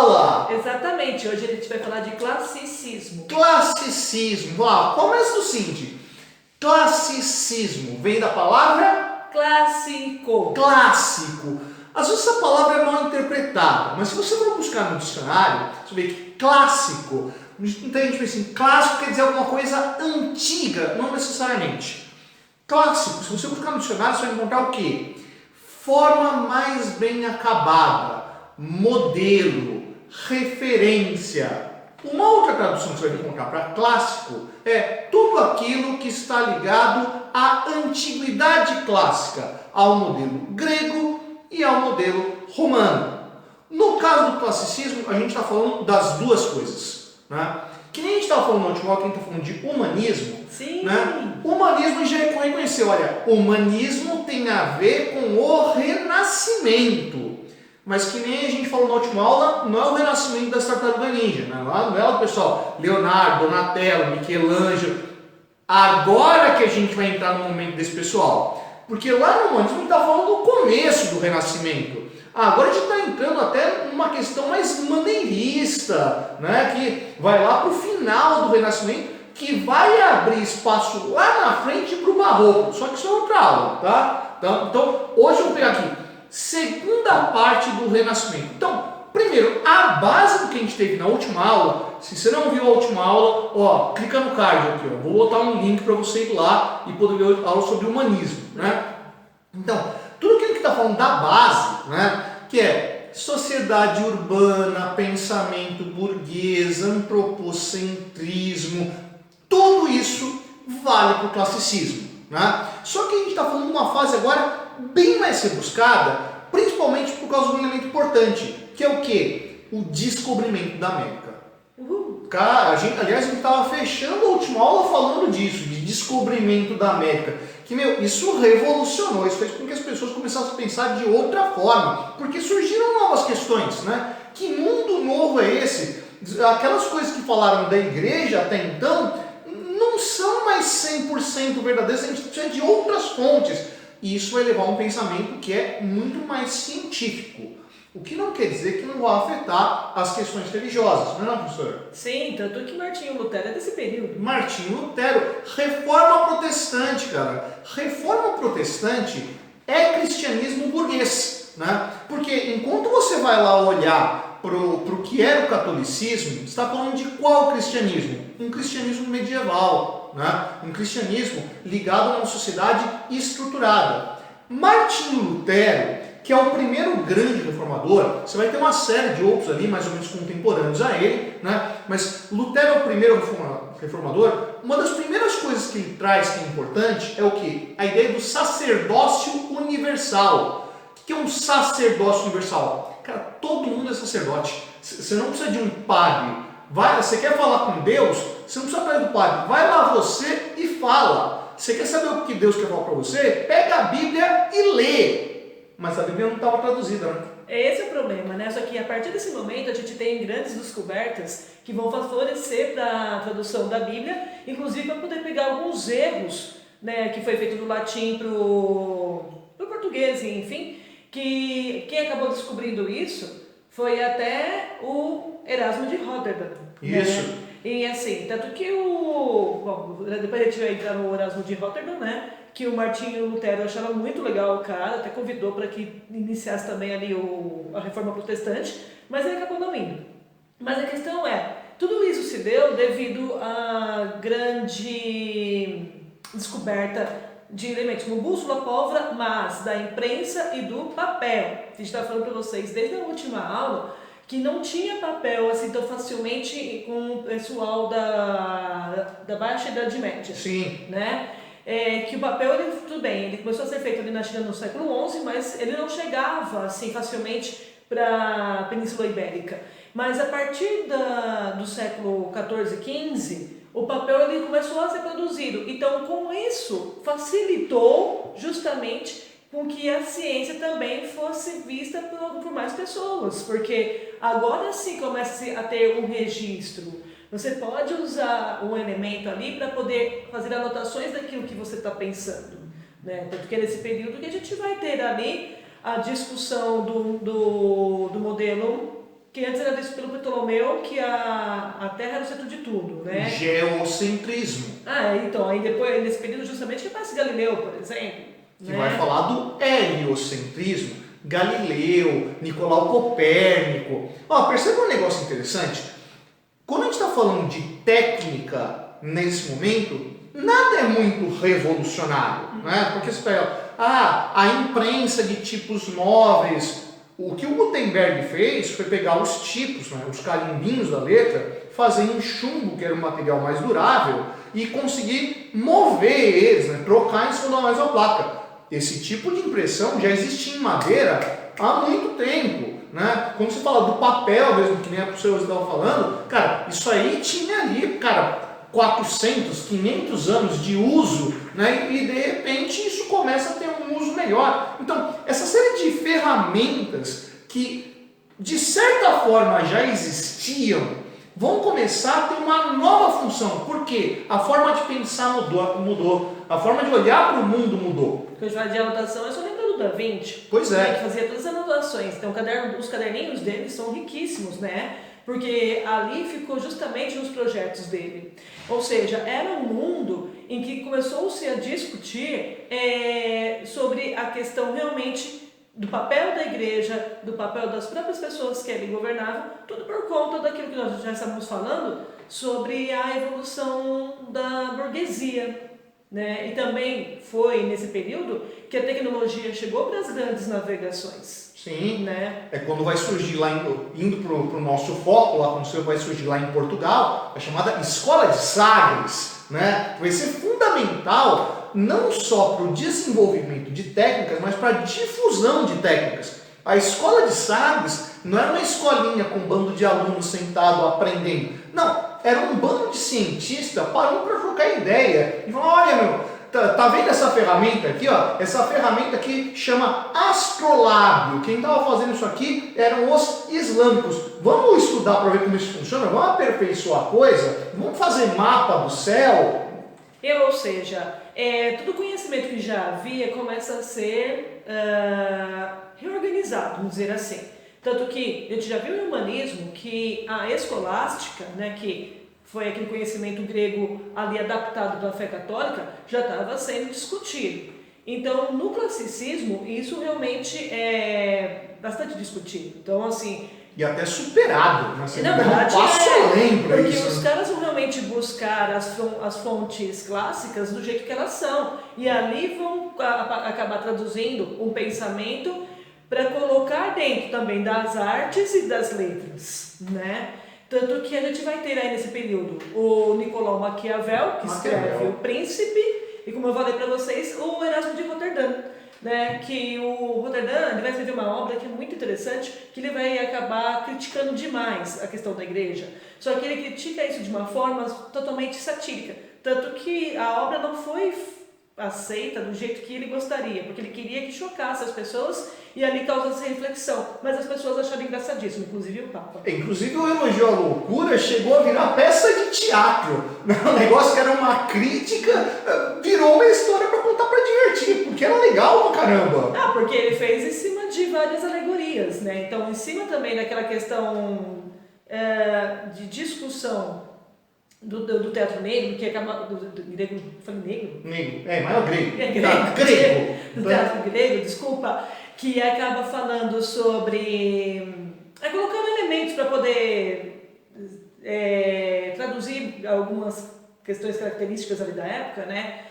aula! Exatamente, hoje a gente vai falar de classicismo. Classicismo. Começa do seguinte. Classicismo vem da palavra? Clássico. Clássico. Às vezes essa palavra é mal interpretada, mas se você for buscar no dicionário, você vê que clássico, então a gente pensa assim, clássico quer dizer alguma coisa antiga, não necessariamente. Clássico, se você buscar no dicionário, você vai encontrar o quê? Forma mais bem acabada, modelo, referência. Uma outra tradução que você vai encontrar para clássico é tudo aquilo que está ligado à antiguidade clássica, ao modelo grego e ao modelo romano. No caso do classicismo, a gente está falando das duas coisas, né? Que nem a gente estava falando no último aula, que a gente está falando de humanismo. Sim. Né? Humanismo já reconheceu, olha, humanismo tem a ver com o renascimento. Mas que nem a gente falou na última aula, não é o renascimento das tartarugas ninja, né? Não é o pessoal Leonardo, Donatello, Michelangelo. Agora que a gente vai entrar no momento desse pessoal. Porque lá no humanismo a gente está falando do começo do renascimento. Agora a gente está entrando até numa questão mais maneirista, né? Que vai lá para o final do renascimento, que vai abrir espaço lá na frente para o barroco. Só que isso é outra aula, tá? Então hoje eu vou pegar aqui, segunda parte do renascimento. Então, primeiro, a base do que a gente teve na última aula, se você não viu a última aula, clica no card aqui, vou botar um link para você ir lá e poder ver a aula sobre humanismo, né? Então, tudo aquilo que está falando da base, né, que é sociedade urbana, pensamento burguês, antropocentrismo, tudo isso vale para o classicismo, né? Só que a gente está falando de uma fase agora bem mais rebuscada, principalmente por causa de um elemento importante, que é o quê? O descobrimento da América. Cara, aliás, a gente estava fechando a última aula falando disso, de descobrimento da América. Que, isso revolucionou, isso fez com que as pessoas começassem a pensar de outra forma, porque surgiram novas questões, né? Que mundo novo é esse? Aquelas coisas que falaram da igreja até então não são mais 100% verdadeiras, a gente precisa de outras fontes. E isso vai levar a um pensamento que é muito mais científico. O que não quer dizer que não vai afetar as questões religiosas, não é, professor? Sim, tanto que Martinho Lutero é desse período. Martinho Lutero, reforma protestante, cara. Reforma protestante é cristianismo burguês, né? Porque enquanto você vai lá olhar para o que era o catolicismo, você está falando de qual cristianismo? Um cristianismo medieval, né? Um cristianismo ligado a uma sociedade estruturada. Martinho Lutero, que é o primeiro grande reformador, você vai ter uma série de outros ali, mais ou menos contemporâneos a ele, né? Mas Lutero é o primeiro reformador. Uma das primeiras coisas que ele traz que é importante é o quê? A ideia do sacerdócio universal. O que é um sacerdócio universal? Cara, todo mundo é sacerdote. Você não precisa de um padre. Você quer falar com Deus? Você não precisa atrás do padre. Vai lá você e fala. Você quer saber o que Deus quer falar para você? Pega a Bíblia e lê. Mas a Bíblia não estava traduzida, né? Esse é o problema, né? Só que a partir desse momento a gente tem grandes descobertas que vão favorecer para a tradução da Bíblia, inclusive para poder pegar alguns erros, né, que foi feito do latim para o português, enfim, que quem acabou descobrindo isso foi até o Erasmo de Roterdã. Isso. Né? E assim, tanto que bom, depois a gente vai entrar no Erasmo de Roterdã, né? Que o Martinho Lutero achava muito legal o cara, até convidou para que iniciasse também ali a Reforma Protestante, mas ele acabou não indo. Mas a questão é, tudo isso se deu devido à grande descoberta de elementos como bússola, pólvora, mas da imprensa e do papel. A gente está falando para vocês desde a última aula que não tinha papel assim tão facilmente com o pessoal da Baixa Idade Média. Sim. Né? Que o papel, tudo bem, ele começou a ser feito ali na China no século XI, mas ele não chegava assim facilmente para a Península Ibérica. Mas a partir do século XIV e XV, o papel ele começou a ser produzido. Então, com isso, facilitou justamente com que a ciência também fosse vista por mais pessoas, porque agora sim começa a ter um registro. Você pode usar um elemento ali para poder fazer anotações daquilo que você está pensando, né? Tanto que é nesse período que a gente vai ter ali a discussão do modelo que antes era visto pelo Ptolomeu que a Terra era o centro de tudo, né? Geocentrismo. Então, aí depois, nesse período justamente que aparece Galileu, por exemplo. Que né? vai falar do heliocentrismo. Galileu, Nicolau Copérnico. Perceba um negócio interessante. Quando a gente está falando de técnica nesse momento, nada é muito revolucionário, né? Porque você pega, a imprensa de tipos móveis. O que o Gutenberg fez foi pegar os tipos, né, os carimbinhos da letra, fazer em chumbo, que era um material mais durável, e conseguir mover eles, né, trocar em cima da mesma placa. Esse tipo de impressão já existia em madeira há muito tempo. Né? Quando você fala do papel mesmo, que nem a professora estava falando, cara, isso aí tinha ali, cara, 400, 500 anos de uso, né? E de repente isso começa a ter um uso melhor. Então, essa série de ferramentas que de certa forma já existiam, vão começar a ter uma nova função. Por quê? A forma de pensar mudou, a forma de olhar para o mundo mudou. Quando a gente fala de anotação, eu só lembro do Da Vinci. Pois é. Que fazia todas as anotações. Então, os caderninhos dele são riquíssimos, né? Porque ali ficou justamente nos projetos dele. Ou seja, era um mundo em que começou-se a discutir sobre a questão realmente do papel da igreja, do papel das próprias pessoas que ali governavam, tudo por conta daquilo que nós já estávamos falando sobre a evolução da burguesia. Né? E também foi nesse período que a tecnologia chegou para as grandes navegações. Sim, né? É quando vai surgir lá, indo para o nosso foco, lá quando você vai surgir lá em Portugal, a chamada Escola de Sagres, né? Vai ser fundamental não só para o desenvolvimento de técnicas, mas para a difusão de técnicas. A Escola de Sagres não era uma escolinha com um bando de alunos sentado aprendendo. Não, era um bando de cientistas parando para trocar ideia. E falaram, olha meu, tá vendo essa ferramenta aqui? Ó? Essa ferramenta aqui chama astrolábio. Quem estava fazendo isso aqui eram os islâmicos. Vamos estudar para ver como isso funciona? Vamos aperfeiçoar a coisa? Vamos fazer mapa do céu? Ou seja, todo conhecimento que já havia começa a ser reorganizado, vamos dizer assim. Tanto que a gente já viu em humanismo que a escolástica, né, que foi aquele conhecimento grego ali adaptado para a fé católica, já estava sendo discutido. Então, no classicismo, isso realmente é bastante discutido. Então, assim... E até superado, né? Você na verdade, passo além para porque isso. Os caras vão realmente buscar as fontes clássicas do jeito que elas são. E ali vão acabar traduzindo um pensamento para colocar dentro também das artes e das letras, né? Tanto que a gente vai ter aí nesse período o Nicolau Maquiavel, que escreve O Príncipe, e como eu falei para vocês, o Erasmo de Roterdã, né? Que o Roterdã ele vai escrever uma obra que é muito interessante, que ele vai acabar criticando demais a questão da igreja. Só que ele critica isso de uma forma totalmente satírica, tanto que a obra não foi aceita do jeito que ele gostaria, porque ele queria que chocasse as pessoas e ali causasse reflexão, mas as pessoas acharam engraçadíssimo, inclusive o Papa. Inclusive o elogio à loucura chegou a virar peça de teatro. Um negócio que era uma crítica, virou uma história para contar para divertir, porque era legal pra caramba. Porque ele fez em cima de várias alegorias, né? Então, em cima também daquela questão de discussão do teatro negro, que acaba. Do grego. Falei negro? Negro, mas é o grego. Grego. Do teatro grego, desculpa, que acaba falando sobre. Colocando elementos para poder traduzir algumas questões características ali da época, né?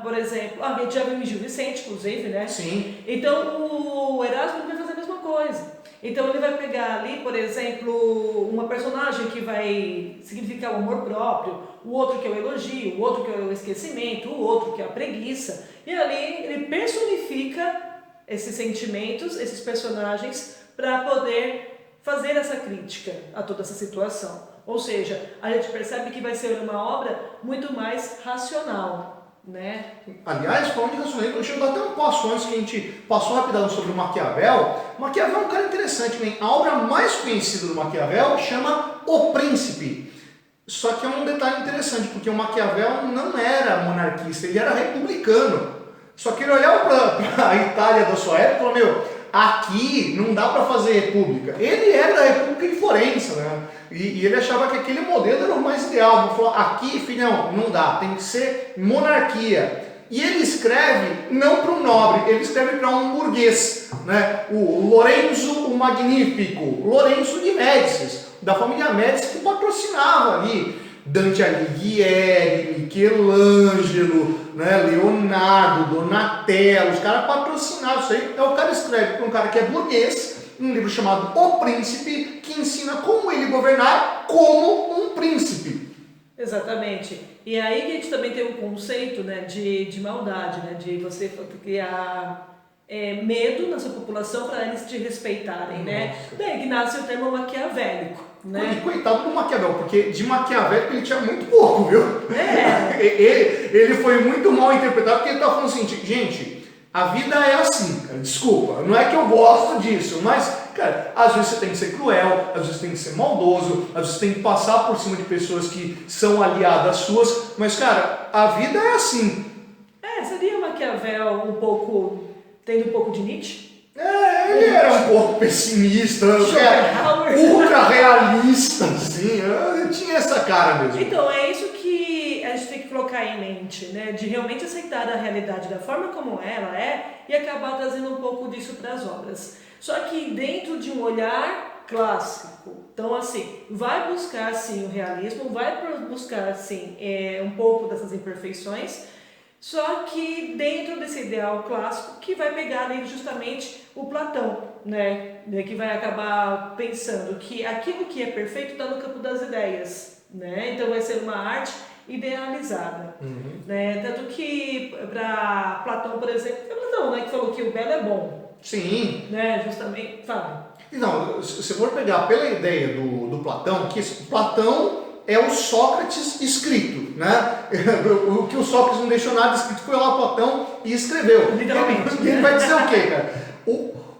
Por exemplo, a gente já viu em Gil Vicente, inclusive, né? Sim. Então o Erasmo vai fazer a mesma coisa. Então ele vai pegar ali, por exemplo, uma personagem que vai significar o amor próprio, o outro que é o elogio, o outro que é o esquecimento, o outro que é a preguiça. E ali ele personifica esses sentimentos, esses personagens, para poder fazer essa crítica a toda essa situação. Ou seja, a gente percebe que vai ser uma obra muito mais racional. Né? Aliás, falando de racionalismo, deixa eu dar até um passo antes que a gente passou rapidão sobre o Maquiavel. Maquiavel é um cara interessante, né? A obra mais conhecida do Maquiavel chama O Príncipe. Só que é um detalhe interessante, porque o Maquiavel não era monarquista, ele era republicano. Só que ele olhava para a Itália da sua época e falou, aqui não dá para fazer república. Ele era da República de Florença, né? E ele achava que aquele modelo era o mais ideal. Ele falou, aqui, filhão, não dá, tem que ser monarquia. E ele escreve não para um nobre, ele escreve para um burguês, né? O Lorenzo o Magnífico, Lorenzo de Médicis, da família Médicis, que patrocinava ali Dante Alighieri, Michelangelo, né? Leonardo, Donatello, os caras patrocinavam isso aí. Então o cara escreve para um cara que é burguês, um livro chamado O Príncipe, que ensina como ele governar como um príncipe. Exatamente. E aí que a gente também tem um conceito, né, de maldade, né, de você criar medo na sua população para eles te respeitarem, né? Daí que nasce o termo maquiavélico, né? E coitado do Maquiavel, porque de maquiavélico ele tinha muito pouco, viu? Ele foi muito mal interpretado, porque ele tá falando assim, gente, a vida é assim, cara, desculpa, não é que eu gosto disso, mas, cara, às vezes você tem que ser cruel, às vezes tem que ser maldoso, às vezes tem que passar por cima de pessoas que são aliadas suas, mas, cara, a vida é assim. Seria Maquiavel tendo um pouco de Nietzsche? Ele era um pouco pessimista, ultra realista, assim, tinha essa cara mesmo. Então, é isso que a gente tem que colocar em mente, né? De realmente aceitar a realidade da forma como ela é e acabar trazendo um pouco disso para as obras. Só que dentro de um olhar clássico. Então, assim, vai buscar, sim, o realismo, vai buscar, sim, um pouco dessas imperfeições, só que dentro desse ideal clássico que vai pegar ali justamente o Platão, né? Que vai acabar pensando que aquilo que é perfeito está no campo das ideias, né? Então vai ser uma arte idealizada, né? Tanto que para Platão, por exemplo, é Platão, né, que falou que o belo é bom. Sim. Né? Justamente, fala. Não, se for pegar pela ideia do Platão, que Platão é o Sócrates escrito, né? O que o Sócrates não deixou nada escrito foi lá Platão e escreveu. Literalmente. Ele vai dizer o quê, cara?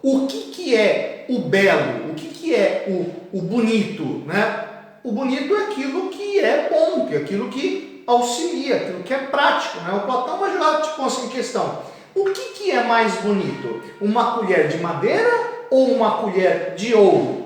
O que é o belo? O que é o bonito, né? O bonito é aquilo que é bom, que é aquilo que auxilia, aquilo que é prático, né? O Platão vai jogar tipo assim em questão. O que é mais bonito? Uma colher de madeira ou uma colher de ouro?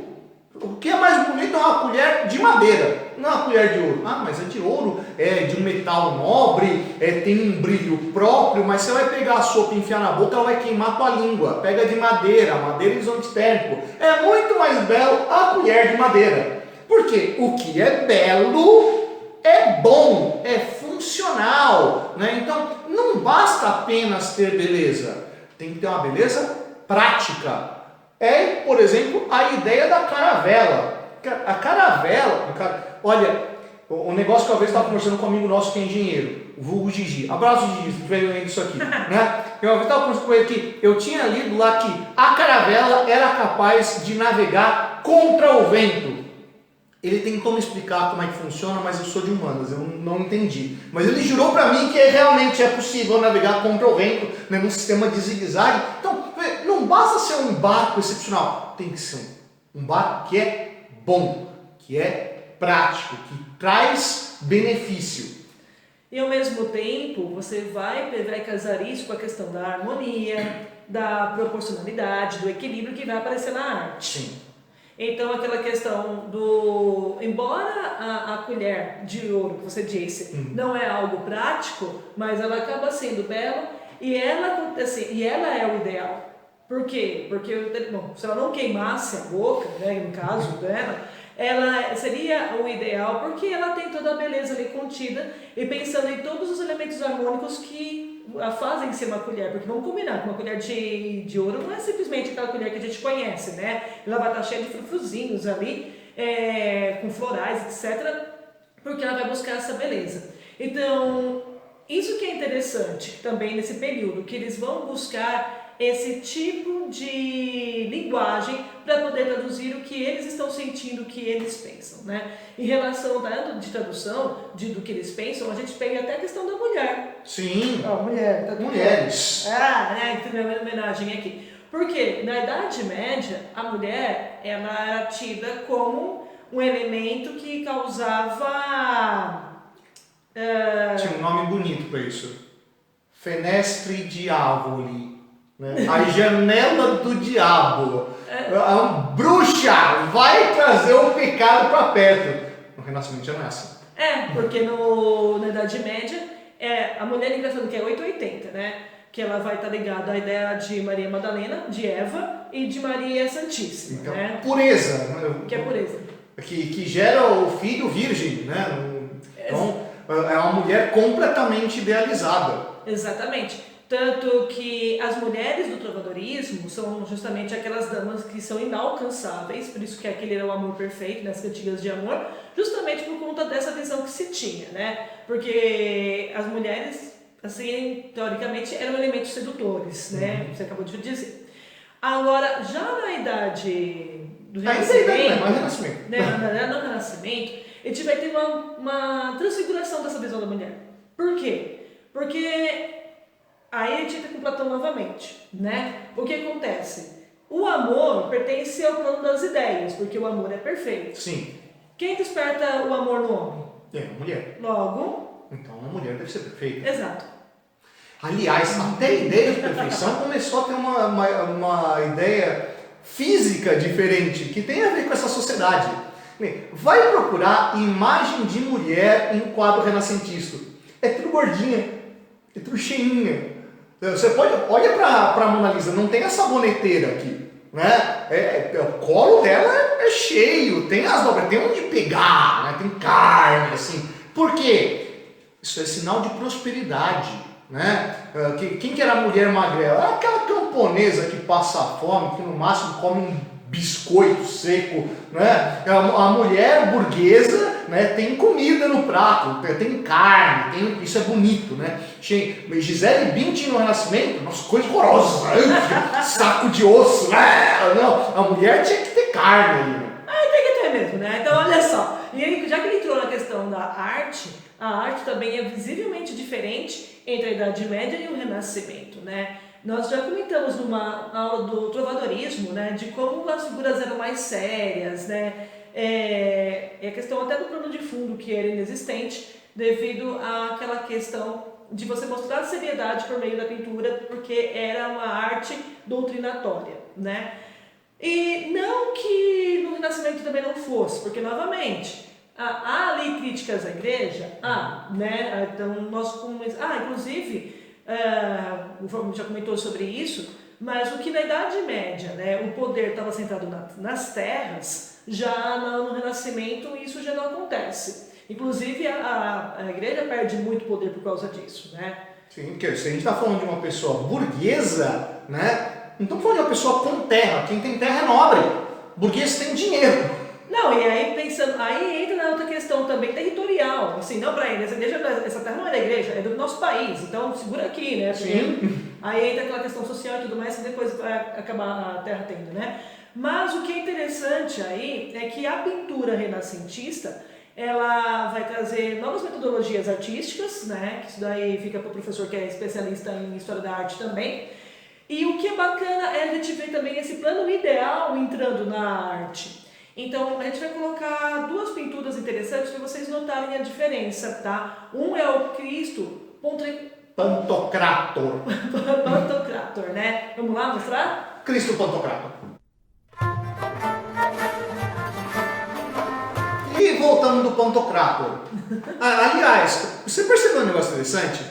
O que é mais bonito é uma colher de madeira, não é uma colher de ouro. Ah, mas é de ouro, é de um metal nobre, tem um brilho próprio, mas você vai pegar a sopa e enfiar na boca, ela vai queimar a tua língua. Pega de madeira, madeira isotérmico. É muito mais belo a colher de madeira. Porque o que é belo é bom, é funcional, né? Então, não basta apenas ter beleza, tem que ter uma beleza prática. Por exemplo, a ideia da caravela. A caravela, olha, o negócio que uma vez estava conversando com um amigo nosso que é engenheiro, o vulgo Gigi. Abraço, Gigi, se estiver vendo isso aqui. Né? Eu uma vez estava conversando com ele que eu tinha lido lá que a caravela era capaz de navegar contra o vento. Ele tentou me explicar como é que funciona, mas eu sou de humanas, eu não entendi. Mas ele jurou para mim que realmente é possível navegar contra o vento, né, num sistema de zigue-zague. Então, não basta ser um barco excepcional, tem que ser um barco que é bom, que é prático, que traz benefício. E ao mesmo tempo, você vai casar isso com a questão da harmonia, da proporcionalidade, do equilíbrio que vai aparecer na arte. Sim. Então, aquela questão embora a colher de ouro que você disse não é algo prático, mas ela acaba sendo bela e ela é o ideal. Por quê? Porque, se ela não queimasse a boca, né, no caso dela, ela seria o ideal porque ela tem toda a beleza ali contida e pensando em todos os elementos harmônicos que a fazem ser uma colher, porque vamos combinar que uma colher de ouro não é simplesmente aquela colher que a gente conhece, né? Ela vai estar cheia de frufruzinhos ali, com florais, etc., porque ela vai buscar essa beleza. Então, isso que é interessante também nesse período, que eles vão buscar esse tipo de linguagem para poder traduzir o que eles estão sentindo, o que eles pensam, né? Em relação de tradução do que eles pensam, a gente pega até a questão da mulher. Sim. Mulher, tá tudo mulheres. né? Tem uma homenagem aqui. Porque na Idade Média, a mulher ela era tida como um elemento que causava... Tinha um nome bonito para isso. Fenestre diavoli. né? A janela do diabo. A bruxa vai trazer o pecado para perto. No Renascimento já não é assim. Porque na Idade Média, a mulher, engraçado que é 880, né? Que ela vai estar ligada à ideia de Maria Madalena, de Eva e de Maria Santíssima, então, né? Pureza. Que é pureza. Que gera o filho virgem, né? Então, é uma mulher completamente idealizada. Exatamente. Tanto que as mulheres do trovadorismo são justamente aquelas damas que são inalcançáveis, por isso que aquele era o amor perfeito, nas cantigas de amor, justamente por conta dessa visão que se tinha, né? Porque as mulheres, assim, teoricamente, eram elementos sedutores, né? Você acabou de dizer. Agora, já na idade do Renascimento, no Renascimento, a gente vai ter uma transfiguração dessa visão da mulher. Por quê? Porque aí a gente entra com Platão novamente, né? O que acontece? O amor pertence ao plano das ideias, porque o amor é perfeito. Sim. Quem desperta o amor no homem? É a mulher. Logo. Então a mulher deve ser perfeita. Exato. Aliás, até a ideia de perfeição começou a ter uma ideia física diferente, que tem a ver com essa sociedade. Vai procurar imagem de mulher em quadro renascentista. É tudo gordinha, é tudo cheinha. Você olha pra Mona Lisa, não tem a saboneteira aqui, né? O colo dela é cheio, tem as dobras, tem onde pegar, né? Tem carne, assim. Por quê? Isso é sinal de prosperidade, né? Quem que era a mulher magrela? Era aquela camponesa que passa fome, que no máximo come um biscoito seco, né? A mulher burguesa, né, tem comida no prato, tem carne, isso é bonito, né? Gisele Bündchen no Renascimento, nossa, coisa horrorosa, saco de osso, não, a mulher tinha que ter carne ali, né? Tem que ter mesmo, né? Então olha só, e aí, já que ele entrou na questão da arte, a arte também é visivelmente diferente entre a Idade Média e o Renascimento, né? Nós já comentamos numa aula do trovadorismo, né, de como as figuras eram mais sérias, né? É a questão até do plano de fundo que era inexistente devido àquela questão de você mostrar seriedade por meio da pintura, porque era uma arte doutrinatória, né? E não que no Renascimento também não fosse, porque novamente há ali críticas à igreja, né? Então nós inclusive o Fábio já comentou sobre isso, mas o que na Idade Média, né, o poder estava centrado nas terras, já no Renascimento isso já não acontece. Inclusive a igreja perde muito poder por causa disso, né? Sim, porque se a gente está falando de uma pessoa burguesa, né, não estamos falando de uma pessoa com terra. Quem tem terra é nobre. Burguês tem dinheiro. Não, e aí pensando, aí entra na outra questão também territorial, assim, não para ele, essa terra não é da igreja, é do nosso país, então segura aqui, né? Sim. Aí entra aquela questão social e tudo mais que depois vai acabar a terra tendo, né? Mas o que é interessante aí é que a pintura renascentista, ela vai trazer novas metodologias artísticas, né? Que isso daí fica para o professor que é especialista em história da arte também. E o que é bacana é a gente ver também esse plano ideal entrando na arte. Então, a gente vai colocar duas pinturas interessantes para vocês notarem a diferença, tá? Um é o Cristo Pantocrator. Pantocrator, né? Vamos lá mostrar? Cristo Pantocrator. E voltando do Pantocrator. Aliás, você percebeu um negócio interessante?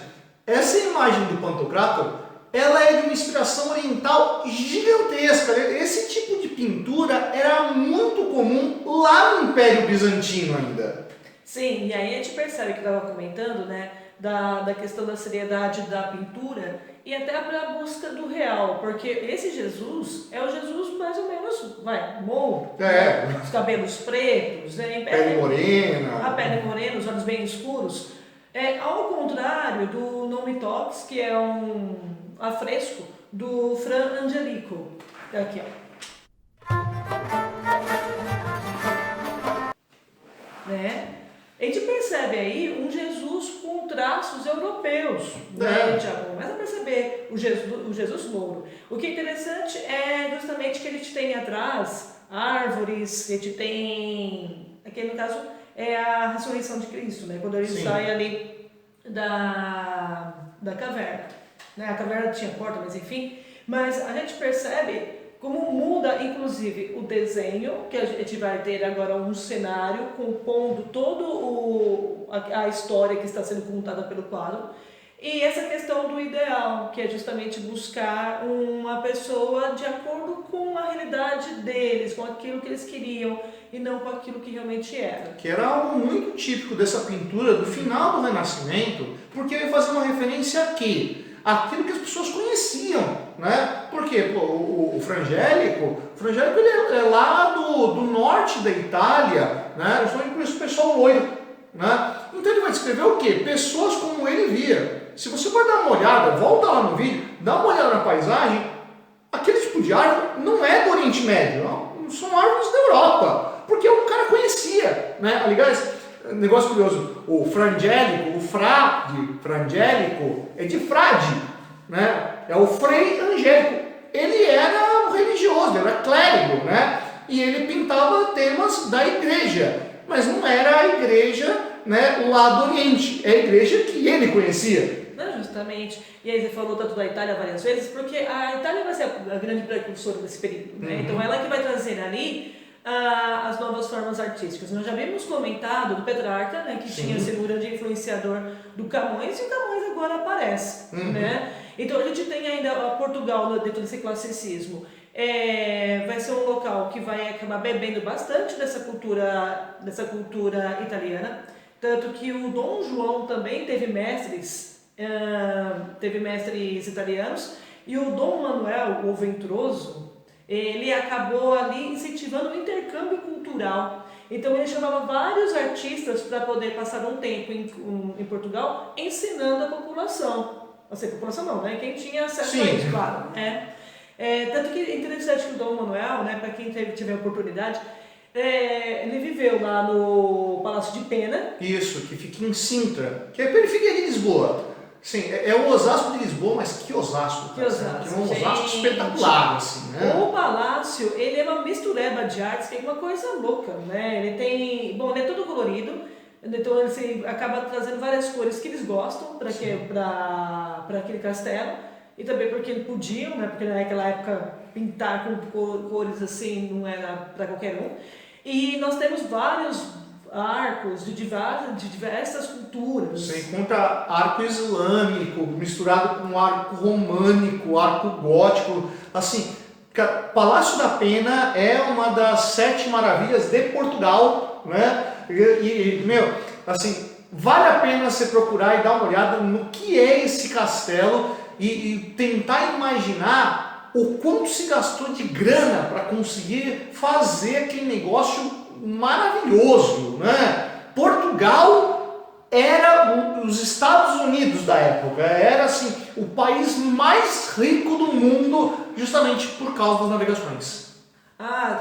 Essa imagem do Pantocrator, ela é de uma inspiração oriental gigantesca. Esse tipo de pintura era muito comum lá no Império Bizantino ainda. Sim, e aí a gente percebe que estava comentando, né, da questão da seriedade da pintura e até para a busca do real, porque esse Jesus é o Jesus mais ou menos, mouro, né? Os cabelos pretos, né? Pele morena. A pele morena, os olhos bem escuros. Ao contrário do Non Mi Toques, que é um afresco do Fra Angelico. Aqui, ó. Né? A gente percebe aí um Jesus com traços europeus. Né? A gente já começa a perceber o Jesus mouro. O que é interessante é justamente que a gente tem atrás árvores, a gente tem, aqui no caso, é a ressurreição de Cristo, né? Quando ele sai ali da caverna. Né? A caverna tinha porta, mas enfim. Mas a gente percebe como muda, inclusive, o desenho, que a gente vai ter agora um cenário compondo a história que está sendo contada pelo quadro, e essa questão do ideal, que é justamente buscar uma pessoa de acordo com a realidade deles, com aquilo que eles queriam, e não com aquilo que realmente era. Que era algo muito típico dessa pintura do final do Renascimento, porque ele fazia uma referência a quê? Aquilo que as pessoas conheciam, né? Porque pô, o Frangélico ele é lá do norte da Itália, né? Justamente por isso o pessoal loiro, né? Então ele vai descrever o quê? Pessoas como ele via. Se você for dar uma olhada, volta lá no vídeo, dá uma olhada na paisagem, aquele tipo de árvore não é do Oriente Médio, não, são árvores da Europa, porque o cara conhecia, né? Aliás, negócio curioso, o frangélico, o frade frangélico é de frade, né? É o frei angélico. Ele era um religioso, ele era clérigo, né? E ele pintava temas da igreja, mas não era a igreja, né, lá do Oriente, é a igreja que ele conhecia. Não, justamente. E aí você falou tanto da Itália várias vezes, porque a Itália vai ser a grande precursora desse período, né? Então ela que vai trazer ali as novas formas artísticas. Nós já havíamos comentado do Petrarca, né, que tinha sido um grande influenciador do Camões, e o Camões agora aparece, né? Então a gente tem ainda Portugal dentro desse classicismo. Vai ser um local que vai acabar bebendo bastante dessa cultura italiana, tanto que o Dom João também teve mestres italianos, e o Dom Manuel, o Venturoso, ele acabou ali incentivando o intercâmbio cultural. Então ele chamava vários artistas para poder passar um tempo em Portugal ensinando a população. Assim, a população não, né? Quem tinha acesso a isso, claro. Tanto que é interessante que o Dom Manuel, né, para quem tiver a oportunidade, ele viveu lá no Palácio de Pena. Isso, que fica em Sintra, que é a periferia de Lisboa. Sim, é o Osasco de Lisboa, mas que Osasco, cara. Que é um Osasco espetacular, assim, né? O palácio, ele é uma mistureba de artes, que é uma coisa louca, né? Ele tem... Bom, ele é todo colorido, então ele acaba trazendo várias cores que eles gostam para aquele castelo, e também porque eles podiam, né? Porque naquela época pintar com cores assim não era para qualquer um. E nós temos vários arcos de diversas culturas. Você encontra arco islâmico misturado com arco românico, arco gótico. Assim, Palácio da Pena é uma das 7 maravilhas de Portugal, né? Meu, assim, vale a pena você procurar e dar uma olhada no que é esse castelo e tentar imaginar o quanto se gastou de grana para conseguir fazer aquele negócio maravilhoso, né? Portugal era os Estados Unidos da época, era assim o país mais rico do mundo, justamente por causa das navegações.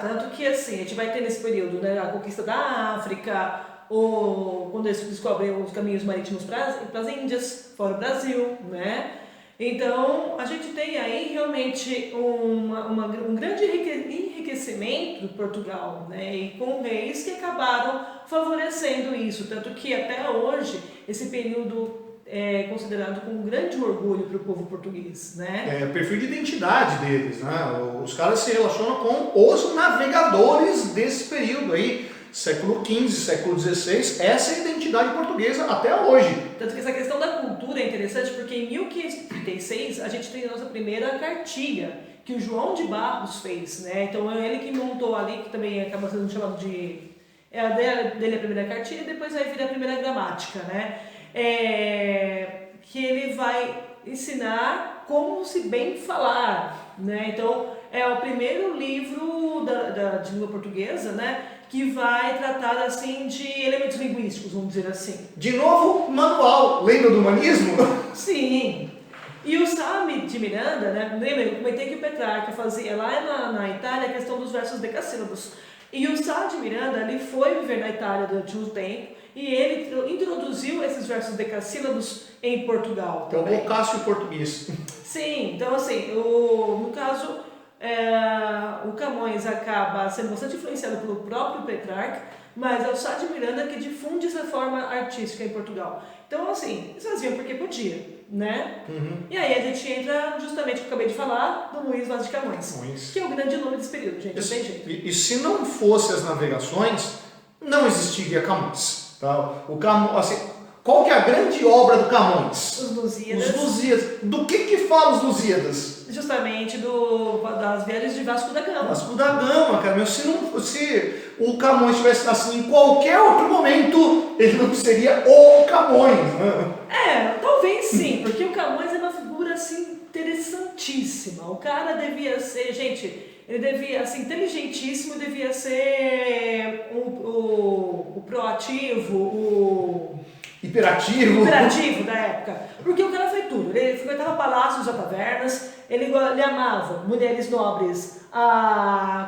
Tanto que assim, a gente vai ter nesse período, né, a conquista da África, ou quando eles descobrem os caminhos marítimos para as Índias, fora o Brasil, né? Então, a gente tem aí realmente um grande enriquecimento de Portugal, né? E com reis que acabaram favorecendo isso, tanto que até hoje esse período é considerado com um grande orgulho para o povo português, né? É o perfil de identidade deles, né? Os caras se relacionam com os navegadores desse período aí, século XV, século XVI, essa é a identidade portuguesa até hoje. Tanto que essa questão da cultura é interessante porque em 1536 a gente tem a nossa primeira cartilha, que o João de Barros fez, né? Então é ele que montou ali, que também acaba sendo chamado de... dele a primeira cartilha e depois vai vir a primeira gramática, né? Que ele vai ensinar como se bem falar, né? Então é o primeiro livro de língua portuguesa, né, que vai tratar assim de elementos linguísticos, vamos dizer assim. De novo, manual. Lembra do humanismo? Sim. E o Sá de Miranda, né, lembra, eu comentei que o Petrarca fazia lá na Itália a questão dos versos decassílabos. E o Sá de Miranda, ele foi viver na Itália durante um tempo, e ele introduziu esses versos decassílabos em Portugal também. É o Bocácio português. Sim, então assim, no caso, o Camões acaba sendo bastante influenciado pelo próprio Petrarca, mas é o Sá de Miranda que difunde essa forma artística em Portugal. Então, assim, eles faziam porque podia, né? E aí a gente entra justamente, que eu acabei de falar, do Luís Vaz de Camões, que é o grande nome desse período, gente, não tem jeito. E se não fosse as navegações, não existiria Camões. Tá? O Camões, assim, qual que é a grande obra do Camões? Os Lusíadas. Os Lusíadas. Do que fala os Lusíadas? Justamente das viagens de Vasco da Gama. Vasco da Gama, cara. Mas se o Camões tivesse nascido em qualquer outro momento, ele não seria o Camões. Né? Talvez sim, porque o Camões é uma figura assim interessantíssima. O cara devia ser, gente, ele devia ser inteligentíssimo, devia ser o proativo, o hiperativo da época. Porque o cara foi tudo. Ele frequentava palácios, tavernas, ele amava mulheres nobres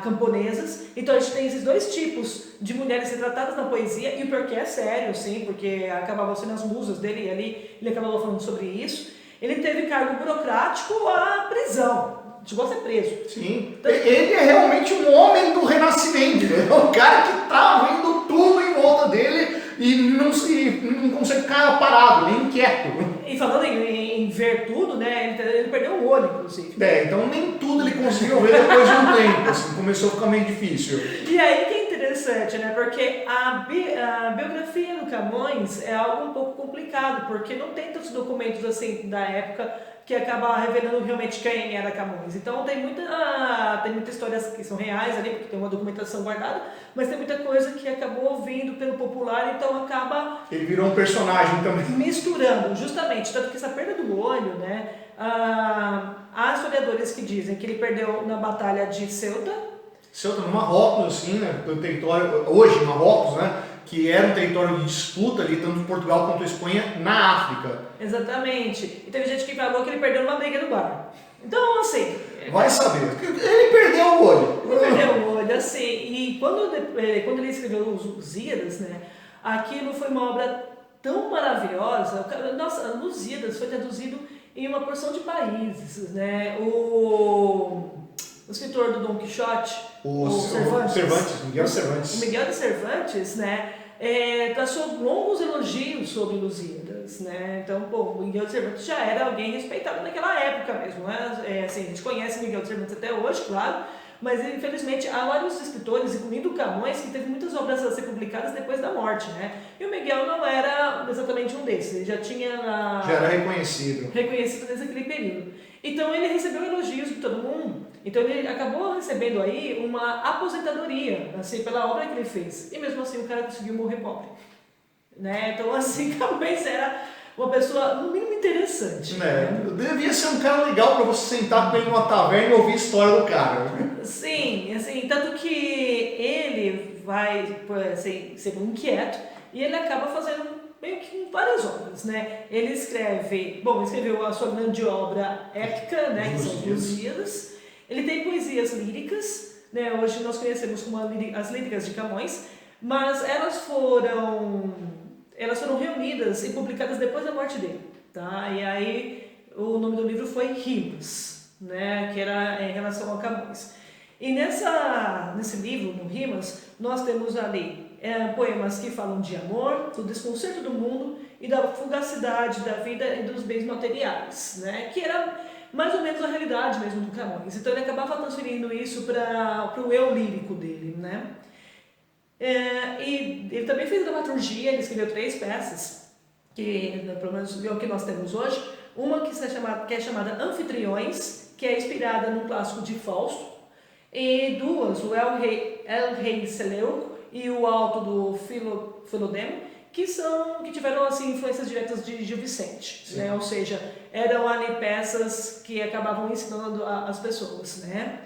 camponesas. Então a gente tem esses dois tipos de mulheres retratadas na poesia, e o pior que é sério, sim, porque acabavam sendo as musas dele, e ali ele acabava falando sobre isso. Ele teve cargo burocrático à prisão. Chegou a ser preso. Sim. Então, ele é realmente um homem do Renascimento. É o cara que está vendo tudo em volta dele e não consegue ficar parado, nem inquieto. E falando em ver tudo, né? Ele perdeu o olho, inclusive. Então nem tudo ele conseguiu ver depois de um tempo. Assim, começou a ficar meio difícil. E aí que é interessante, né? Porque a biografia do Camões é algo um pouco complicado, porque não tem tantos documentos assim da época que acaba revelando realmente quem era Camões. Então tem muitas histórias que são reais ali, porque tem uma documentação guardada, mas tem muita coisa que acabou vindo pelo popular, então acaba... Ele virou um personagem também. Misturando, justamente. Tanto que essa perda do olho, né? Há historiadores que dizem que ele perdeu na Batalha de Ceuta. Ceuta no Marrocos, assim, né? Do território, hoje Marrocos, né? Que era um território de disputa ali, tanto Portugal quanto a Espanha, na África. Exatamente. E teve gente que falou que ele perdeu numa briga no bar. Então, assim... Vai saber. Ele perdeu o olho. Ele perdeu o olho, assim. E quando ele escreveu os Lusíadas, né? Aquilo foi uma obra tão maravilhosa. Nossa, Lusíadas foi traduzido em uma porção de países, né? O escritor do Dom Quixote, o Cervantes. Miguel Cervantes. O Miguel de Cervantes, né? Traçou longos elogios sobre Lusíadas, né? Então, o Miguel de Cervantes já era alguém respeitado naquela época mesmo, né? Assim, a gente conhece Miguel de Cervantes até hoje, claro, mas infelizmente há vários escritores, incluindo Camões, que teve muitas obras a ser publicadas depois da morte, né? E o Miguel não era exatamente um desses, ele já tinha... Já era reconhecido. Reconhecido desde aquele período. Então ele recebeu elogios de todo mundo. Então ele acabou recebendo aí uma aposentadoria, assim, pela obra que ele fez. E mesmo assim o cara conseguiu morrer pobre. Né? Então assim, Camões era uma pessoa, no mínimo, interessante. Devia ser um cara legal para você sentar com ele numa taverna e ouvir a história do cara. Sim, assim, tanto que ele vai assim, ser um inquieto e ele acaba fazendo meio que várias obras, né? Ele escreveu a sua grande obra épica, né, que são os Lusíadas. Ele tem poesias líricas, né? Hoje nós conhecemos como as líricas de Camões, mas elas foram reunidas e publicadas depois da morte dele, tá? E aí o nome do livro foi Rimas, né? Que era em relação a Camões. E nesse livro, no Rimas, nós temos ali poemas que falam de amor, do desconcerto do mundo e da fugacidade da vida e dos bens materiais, né? Que era mais ou menos a realidade mesmo do Camões. Então ele acabava transferindo isso para o eu lírico dele, né? E ele também fez dramaturgia, ele escreveu 3 peças, que pelo menos é o que nós temos hoje. Uma que é chamada Anfitriões, que é inspirada no clássico de Fausto, e 2, o El Rei Seleuco e o Alto do Filodemo, que tiveram assim, influências diretas de Gil Vicente, né? Ou seja, eram ali peças que acabavam ensinando as pessoas, né?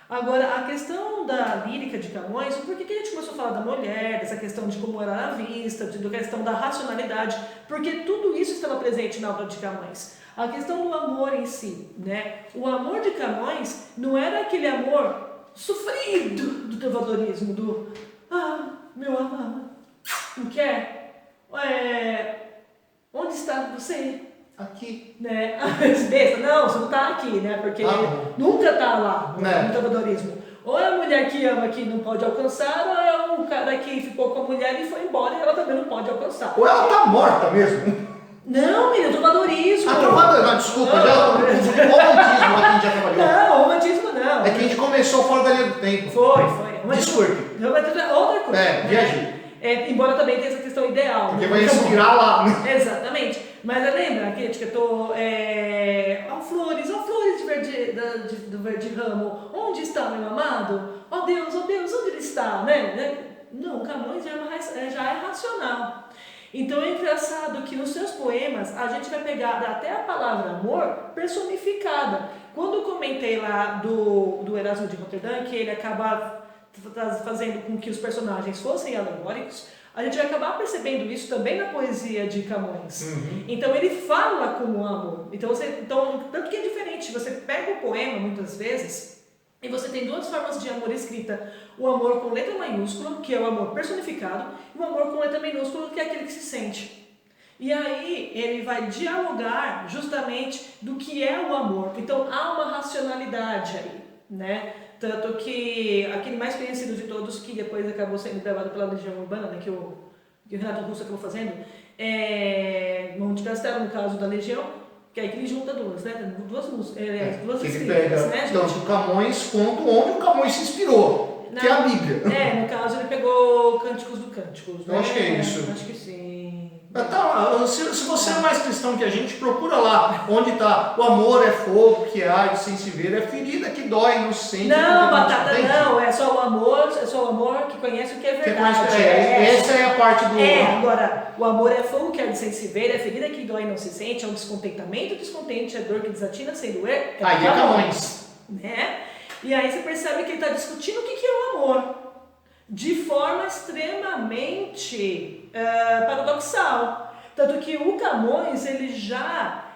Agora, a questão da lírica de Camões, por que a gente começou a falar da mulher, dessa questão de como era a vista, da questão da racionalidade? Porque tudo isso estava presente na obra de Camões. A questão do amor em si, né? O amor de Camões não era aquele amor sofrido do trovadorismo, meu amado, não quer? Onde está você? Aqui. Né? Besta, não, você não está aqui, né? Porque nunca está lá no trovadorismo. Ou é a mulher que ama que não pode alcançar, ou é o cara que ficou com a mulher e foi embora e ela também não pode alcançar. Ou ela tá morta mesmo. Não, menino, trovadorismo. Não, desculpa, já romantismo aqui a gente já trabalhou. Não, romantismo não. É que a gente começou fora da linha do tempo. Foi. Desculpe. Romantismo é outra coisa. Viajei. Embora também tenha essa questão ideal. Porque vai inspirar lá. Exatamente. Mas lembra que a gente cantou ó flores do verde ramo, onde está meu amado? Ó Deus, onde ele está? Né? Não, Camões já é racional. Então é engraçado que nos seus poemas a gente vai pegar até a palavra amor personificada. Quando eu comentei lá do Erasmo de Roterdã, que ele acaba fazendo com que os personagens fossem alegóricos, a gente vai acabar percebendo isso também na poesia de Camões. Uhum. Então ele fala como amor. Então, tanto que é diferente, você pega o poema muitas vezes e você tem duas formas de amor escrita. O amor com letra maiúscula, que é o amor personificado, e o amor com letra minúscula, que é aquele que se sente. E aí ele vai dialogar justamente do que é o amor. Então há uma racionalidade aí, né? Tanto que aquele mais conhecido de todos, que depois acabou sendo gravado pela Legião Urbana, né, que o Renato Russo acabou fazendo, Monte Castelo, no caso da Legião, que é que ele junta duas, né? Duas escritas, né, gente? Tanto o Camões quanto onde o Camões se inspirou, que é a Bíblia. No caso ele pegou Cânticos do Cânticos, né? Eu acho que é isso. Acho que sim. Então, se você é mais cristão que a gente, procura lá onde está o amor é fogo que arde sem se ver, é ferida que dói, não sente. Não, batata não, é só o amor que conhece o que é verdade. Essa é a parte do... Agora, o amor é fogo que arde sem se ver, é ferida que dói e não se sente, é um descontentamento descontente, é dor que desatina sem doer. Aí é Camões. Né? E aí você percebe que ele está discutindo o que é o amor. De forma extremamente paradoxal. Tanto que o Camões, ele já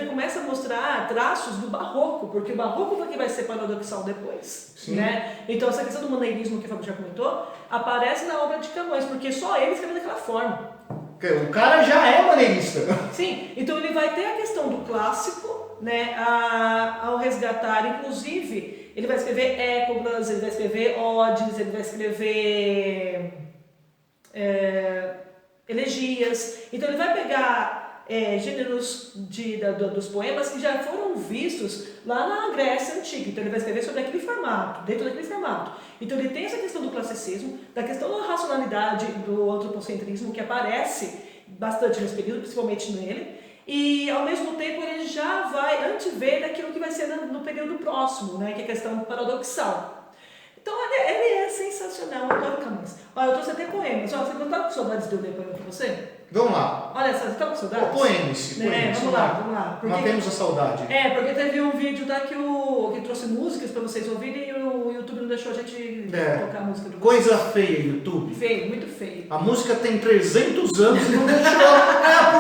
começa a mostrar traços do barroco, porque o barroco é que vai ser paradoxal depois. Né? Então essa questão do maneirismo que o Fábio já comentou, aparece na obra de Camões, porque só ele escreveu daquela forma. O cara já é maneirista. Sim, então ele vai ter a questão do clássico, né, ao resgatar, inclusive, ele vai escrever écoblas, ele vai escrever odes, ele vai escrever elegias. Então ele vai pegar gêneros dos poemas que já foram vistos lá na Grécia Antiga. Então ele vai escrever sobre aquele formato, dentro daquele formato. Então ele tem essa questão do classicismo, da questão da racionalidade, do antropocentrismo, que aparece bastante nesse período, principalmente nele. E, ao mesmo tempo, ele já vai antever daquilo que vai ser no período próximo, né, que é a questão paradoxal. Então, ele é sensacional, eu adoro Camões. Olha, eu trouxe até poemas. Olha, você não tá com saudades de eu ler poema pra você? Vamos lá. Olha só, você tá com saudades? Poeme-se. Vamos lá. Matemos a saudade. Porque teve um vídeo que trouxe músicas pra vocês ouvirem e o YouTube não deixou a gente tocar a música do Coisa feia, YouTube. Feio, muito feio. A música tem 300 anos e não deixou.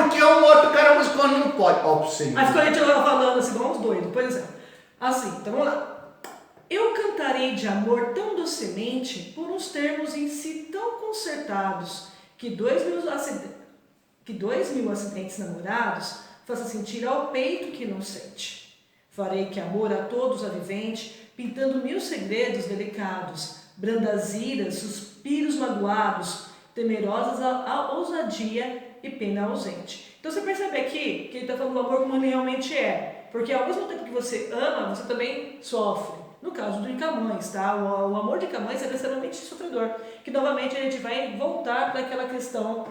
Porque um outro cara musicando não pode. Ó, pra você. Aí ficou a gente falando assim, igual uns doidos. Pois é. Assim, então vamos lá. Eu cantarei de amor tão docemente por uns termos em si tão concertados que 2.000 acidentes namorados façam sentir ao peito que não sente. Farei que amor a todos avivente, pintando 1000 segredos delicados, brandas iras, suspiros magoados, temerosas a ousadia e pena ausente. Então você percebe aqui que ele está falando do amor como ele realmente é, porque ao mesmo tempo que você ama, você também sofre. No caso do Camões, tá? O amor de Camões é extremamente sofredor, que novamente a gente vai voltar para aquela questão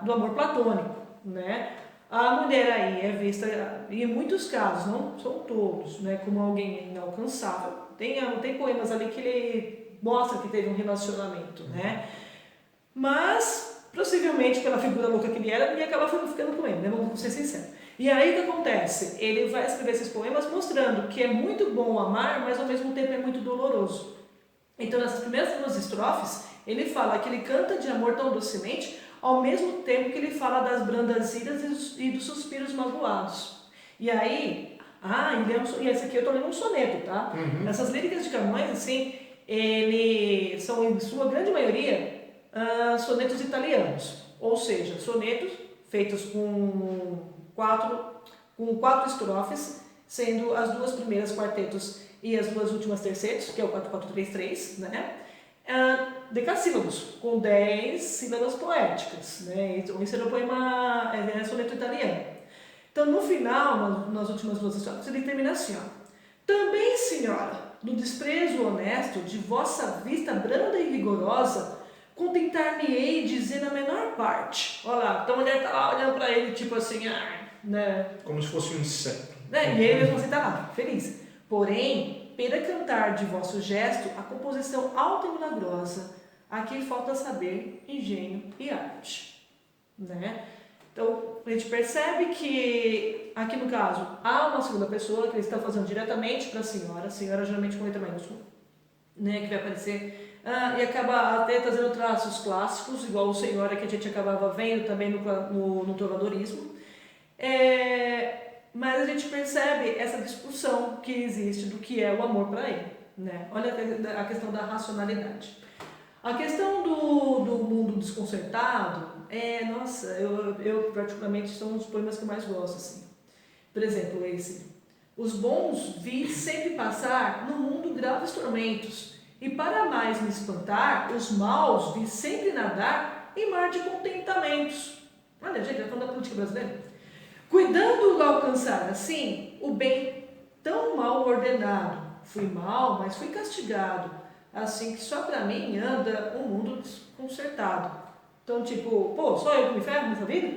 do amor platônico, né? A mulher aí é vista, em muitos casos, não são todos, né, como alguém inalcançável. Tem poemas ali que ele mostra que teve um relacionamento, né? Mas, possivelmente, pela figura louca que ele era, ele acaba ficando com ele, né? Vamos ser sinceros. E aí o que acontece? Ele vai escrever esses poemas mostrando que é muito bom amar, mas ao mesmo tempo é muito doloroso. Então, nessas primeiras 2 estrofes, ele fala que ele canta de amor tão docemente, ao mesmo tempo que ele fala das brandas iras e dos suspiros magoados. E aí, e esse aqui eu estou lendo um soneto, tá? Uhum. Essas líricas de Camões, assim, são em sua grande maioria sonetos italianos, ou seja, sonetos feitos com 4 estrofes, sendo as 2 primeiras quartetos e as duas últimas tercetos, que é o 4433, né? Decassílabos, com 10 sílabas poéticas, né? Então, esse era o poema, é soneto italiano. Então, no final, nas últimas duas histórias, ele termina assim, ó. Também, senhora, no desprezo honesto de vossa vista branda e rigorosa, contentar-me-ei dizer na menor parte. Olha lá, então a mulher tá lá olhando pra ele, tipo assim, né? Como se fosse um inseto. Né? E ele mesmo assim tá lá, feliz. Porém, pera cantar de vosso gesto a composição alta e milagrosa, aqui falta saber engenho e arte. Né? Então, a gente percebe que, aqui no caso, há uma segunda pessoa que ele está fazendo diretamente para a senhora geralmente com letra maiúscula, né, que vai aparecer, e acaba até trazendo traços clássicos, igual o senhora que a gente acabava vendo também no trovadorismo. Mas a gente percebe essa discussão que existe do que é o amor para ele. Né? Olha a questão da racionalidade. A questão do mundo desconcertado, nossa, eu particularmente são os poemas que eu mais gosto, assim. Por exemplo, esse. Os bons vi sempre passar no mundo graves tormentos, e para mais me espantar, os maus vi sempre nadar em mar de contentamentos. Olha, gente, falando da política brasileira. Cuidando alcançar, assim, o bem tão mal ordenado. Fui mal, mas fui castigado. Assim que só pra mim anda um mundo desconcertado. Então, tipo, só eu que me ferro nessa vida?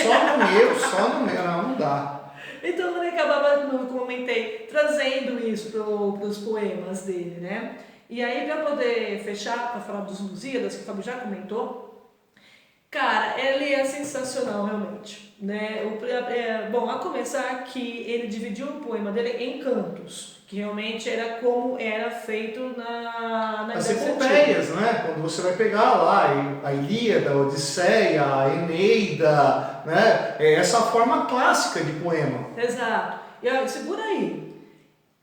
Só no meu, não dá. Então, ele acabava, como eu comentei, trazendo isso para os poemas dele, né? E aí, para poder fechar, para falar dos Lusíadas, que o Fábio já comentou, cara, ele é sensacional, realmente. Né? Bom, a começar que ele dividiu o poema dele em cantos, que realmente era como era feito na As epopeias, né? Quando você vai pegar lá a Ilíada, a Odisseia, a Eneida, né? É essa forma clássica de poema. Exato. E olha, segura aí.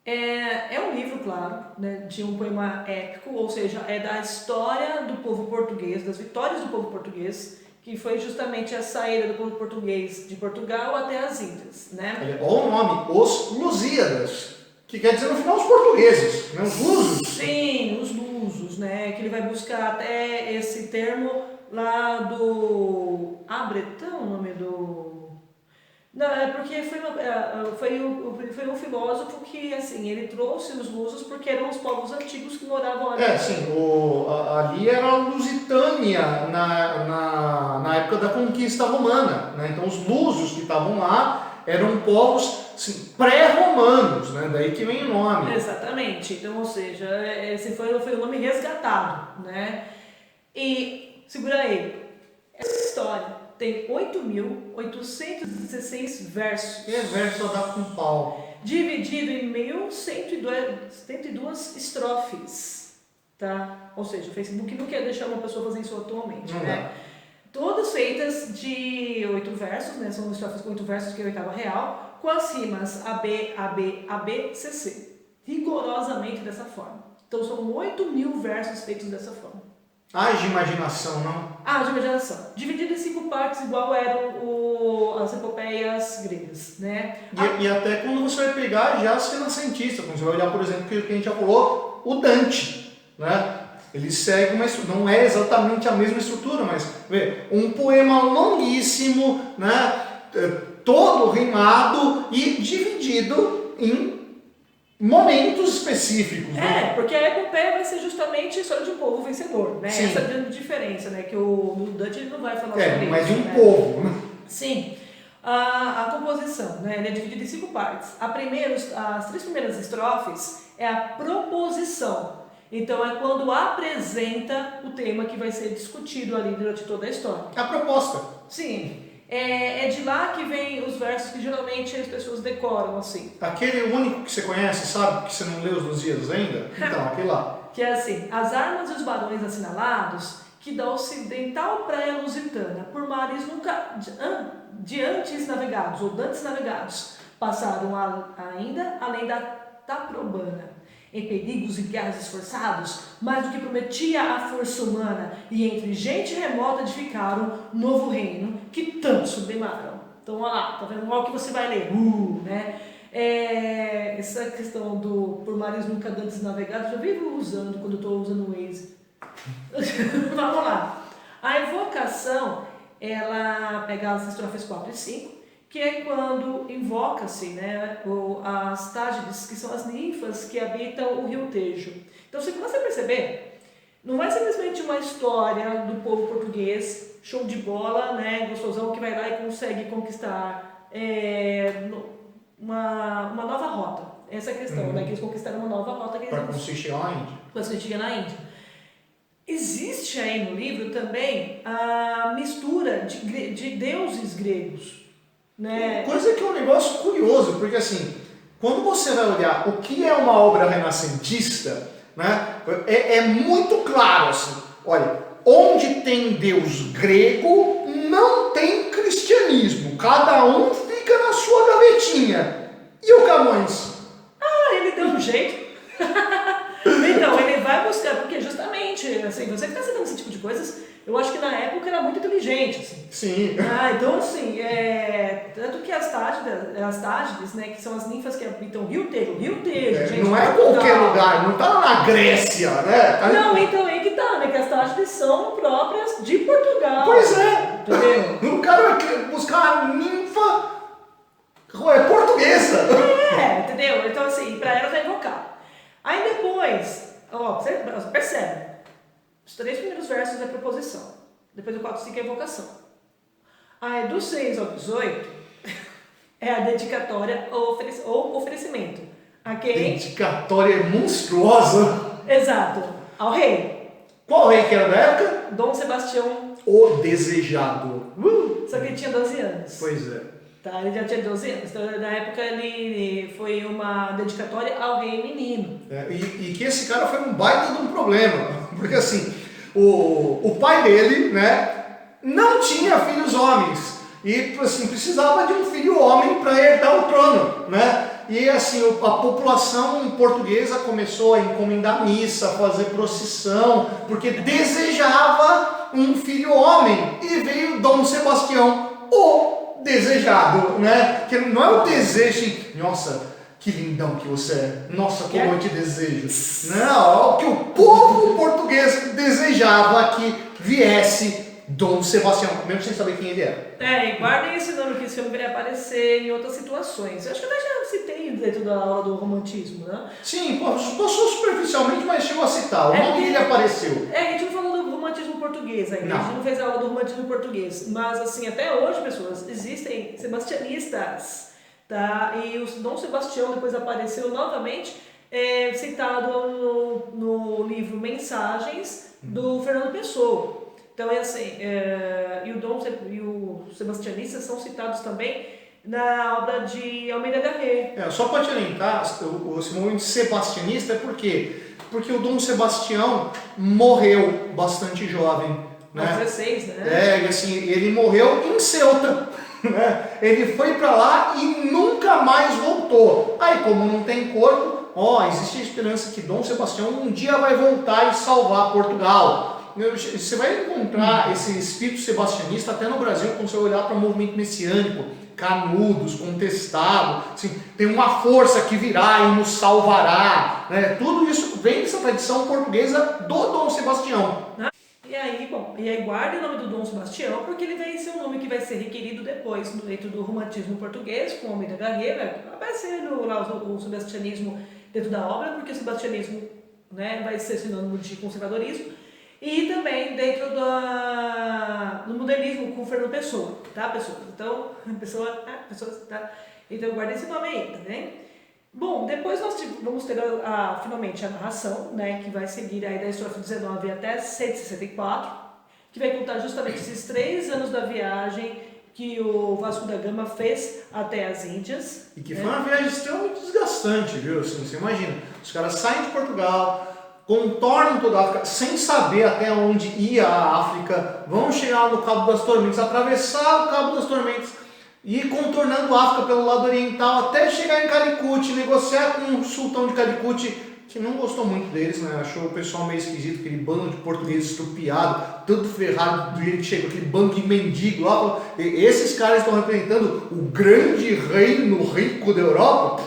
É um livro, claro, né, de um poema épico, ou seja, é da história do povo português, das vitórias do povo português, que foi justamente a saída do povo português de Portugal até as Índias, né? Olha o nome, Os Lusíadas, que quer dizer no final os portugueses, né? Os lusos. Sim, os lusos, né? Que ele vai buscar até esse termo lá do Abretão, o nome do... Não, é porque foi um filósofo que, assim, ele trouxe os lusos porque eram os povos antigos que moravam ali. Sim, ali era a Lusitânia na época da conquista romana, né? Então os lusos que estavam lá eram povos assim, pré-romanos, né? Daí que vem o nome. Exatamente, então, ou seja, esse foi o nome resgatado, né? E, segura aí, essa história tem 8.816 versos. Que é verso a dar com pau. Dividido em 1.102 estrofes, tá? Ou seja, o Facebook não quer deixar uma pessoa fazer isso atualmente, né? Todas feitas de 8 versos, né? São estrofes com 8 versos, que é a oitava real, com as rimas AB, AB, AB, CC. Rigorosamente dessa forma. Então são 8.000 versos feitos dessa forma. De imaginação, não? De imaginação. Dividido em 5 partes, igual eram as epopeias gregas, né? E até quando você vai pegar já as renascentistas, quando você vai olhar, por exemplo, que a gente já falou, o Dante, né? Ele segue uma estrutura, não é exatamente a mesma estrutura, mas vê, um poema longuíssimo, né? Todo rimado e dividido em momentos específicos, né? Porque a epopeia vai ser justamente a história de um povo vencedor, né? Sim. Essa é a grande diferença, né? Que o Dante não vai falar sobre isso. Mas de um né? povo, né? Sim. A composição, né? Ele é dividido em 5 partes. As 3 primeiras estrofes é a proposição. Então é quando apresenta o tema que vai ser discutido ali durante toda a história. A proposta. Sim. É de lá que vem os versos que geralmente as pessoas decoram, assim. Aquele único que você conhece, sabe, que você não leu os Lusíadas ainda? Então, aquele lá. Que é assim: as armas e os barões assinalados, que da ocidental praia lusitana, por mares nunca diantes navegados, ou dantes navegados, passaram ainda além da Taprobana. Em perigos e guerras esforçados, mais do que prometia a força humana, e entre gente remota edificaram novo reino, que tanto sublimaram. Então, olha lá, tá vendo? Olha o que você vai ler, né? Essa questão do por mares nunca antes navegados, eu vivo usando quando eu estou usando o Waze. Vamos lá. A invocação, ela pega as estrofes 4 e 5, que é quando invoca-se, né, as Tágides, que são as ninfas que habitam o rio Tejo. Então, se você perceber, não é simplesmente uma história do povo português, show de bola, né, gostosão, que vai lá e consegue conquistar uma nova rota. Essa é a questão, né, que eles conquistaram uma nova rota. Para conseguir chegar na Índia. Para conseguir chegar na Índia. Existe aí no livro também a mistura de deuses gregos. Né? Coisa que é um negócio curioso, porque assim, quando você vai olhar o que é uma obra renascentista, né, é muito claro assim, olha, onde tem Deus grego, não tem cristianismo, cada um fica na sua gavetinha. E o Camões? Ele deu um jeito. Então, ele vai buscar, porque justamente, assim, você que está citando esse tipo de coisas, eu acho que na época era muito inteligente, assim. Sim. Então, assim, tanto que as Tágides, né, que são as ninfas que habitam o Rio Tejo, gente. Não é qualquer lugar, não tá na Grécia, né? Não, então aí que tá, né, que as Tágides são próprias de Portugal. Pois é. Entendeu? O cara vai buscar a ninfa portuguesa. Entendeu? Então, assim, pra ela vai invocar. Aí depois, você percebe, os 3 primeiros versos é proposição, depois do 4 e 5 é invocação. Aí do 6 ao 18 é a dedicatória ou oferecimento. A quem? Dedicatória monstruosa. Exato, ao rei. Qual rei que era da época? Dom Sebastião. O Desejado. Só que ele tinha 12 anos. Pois é. Tá, ele já tinha 12 anos. Então, na época, ele foi uma dedicatória ao rei menino. E que esse cara foi um baita de um problema. Porque assim, o pai dele, né, não tinha filhos homens. E assim, precisava de um filho homem para herdar o trono, né? E assim, a população portuguesa começou a encomendar missa, fazer procissão, porque desejava um filho homem. E veio Dom Sebastião, o Desejado, né? Que não é o desejo, nossa, que lindão que você é, nossa, como eu te desejo. Não, é o que o povo português desejava que viesse Dom Sebastião, mesmo sem saber quem ele era. E guardem esse nome, que esse filme vai aparecer em outras situações. Eu acho que eu até já citei dentro da aula do romantismo, né? Sim, passou superficialmente, mas chegou a citar. O nome dele apareceu. A gente não falou do romantismo português ainda. Não. A gente não fez a aula do romantismo português. Mas, assim, até hoje, pessoas, existem sebastianistas, tá? E o Dom Sebastião depois apareceu novamente, citado no livro Mensagens, do Fernando Pessoa. Então, é assim, e os sebastianistas são citados também na obra de Almeida Garré. Só para te orientar, esse momento sebastianista é por quê? Porque o Dom Sebastião morreu bastante jovem. Né? Aos 16, né? E assim, ele morreu em Ceuta. Né? Ele foi para lá e nunca mais voltou. Aí, como não tem corpo, existe a esperança que Dom Sebastião um dia vai voltar e salvar Portugal. Você vai encontrar esse espírito sebastianista até no Brasil, quando você olhar para o movimento messiânico, Canudos, Contestado, assim, tem uma força que virá e nos salvará, né? Tudo isso vem dessa tradição portuguesa do Dom Sebastião. E aí guarde o nome do Dom Sebastião, porque ele vai ser um nome que vai ser requerido depois dentro do romantismo português, com Almeida Garré, vai aparecer o sebastianismo dentro da obra, porque o sebastianismo, né, vai ser sinônimo de conservadorismo. E também dentro do modernismo com Fernando Pessoa, tá, pessoas? Então, tá? Então, guarda esse nome aí, tá bem? Bom, depois nós vamos ter finalmente a narração, né, que vai seguir aí da estrofe 19 até 164, que vai contar justamente esses 3 anos da viagem que o Vasco da Gama fez até as Índias. E que foi uma viagem extremamente desgastante, viu? Assim, você imagina, os caras saem de Portugal, contornam toda a África sem saber até onde ia a África, vão chegar no Cabo das Tormentas, atravessar o Cabo das Tormentas e ir contornando a África pelo lado oriental até chegar em Calicut, negociar com o sultão de Calicut, que não gostou muito deles, né? Achou o pessoal meio esquisito, aquele bando de português estrupiado, tanto ferrado do jeito que chegou, aquele bando de mendigo lá. Esses caras estão representando o grande reino rico da Europa,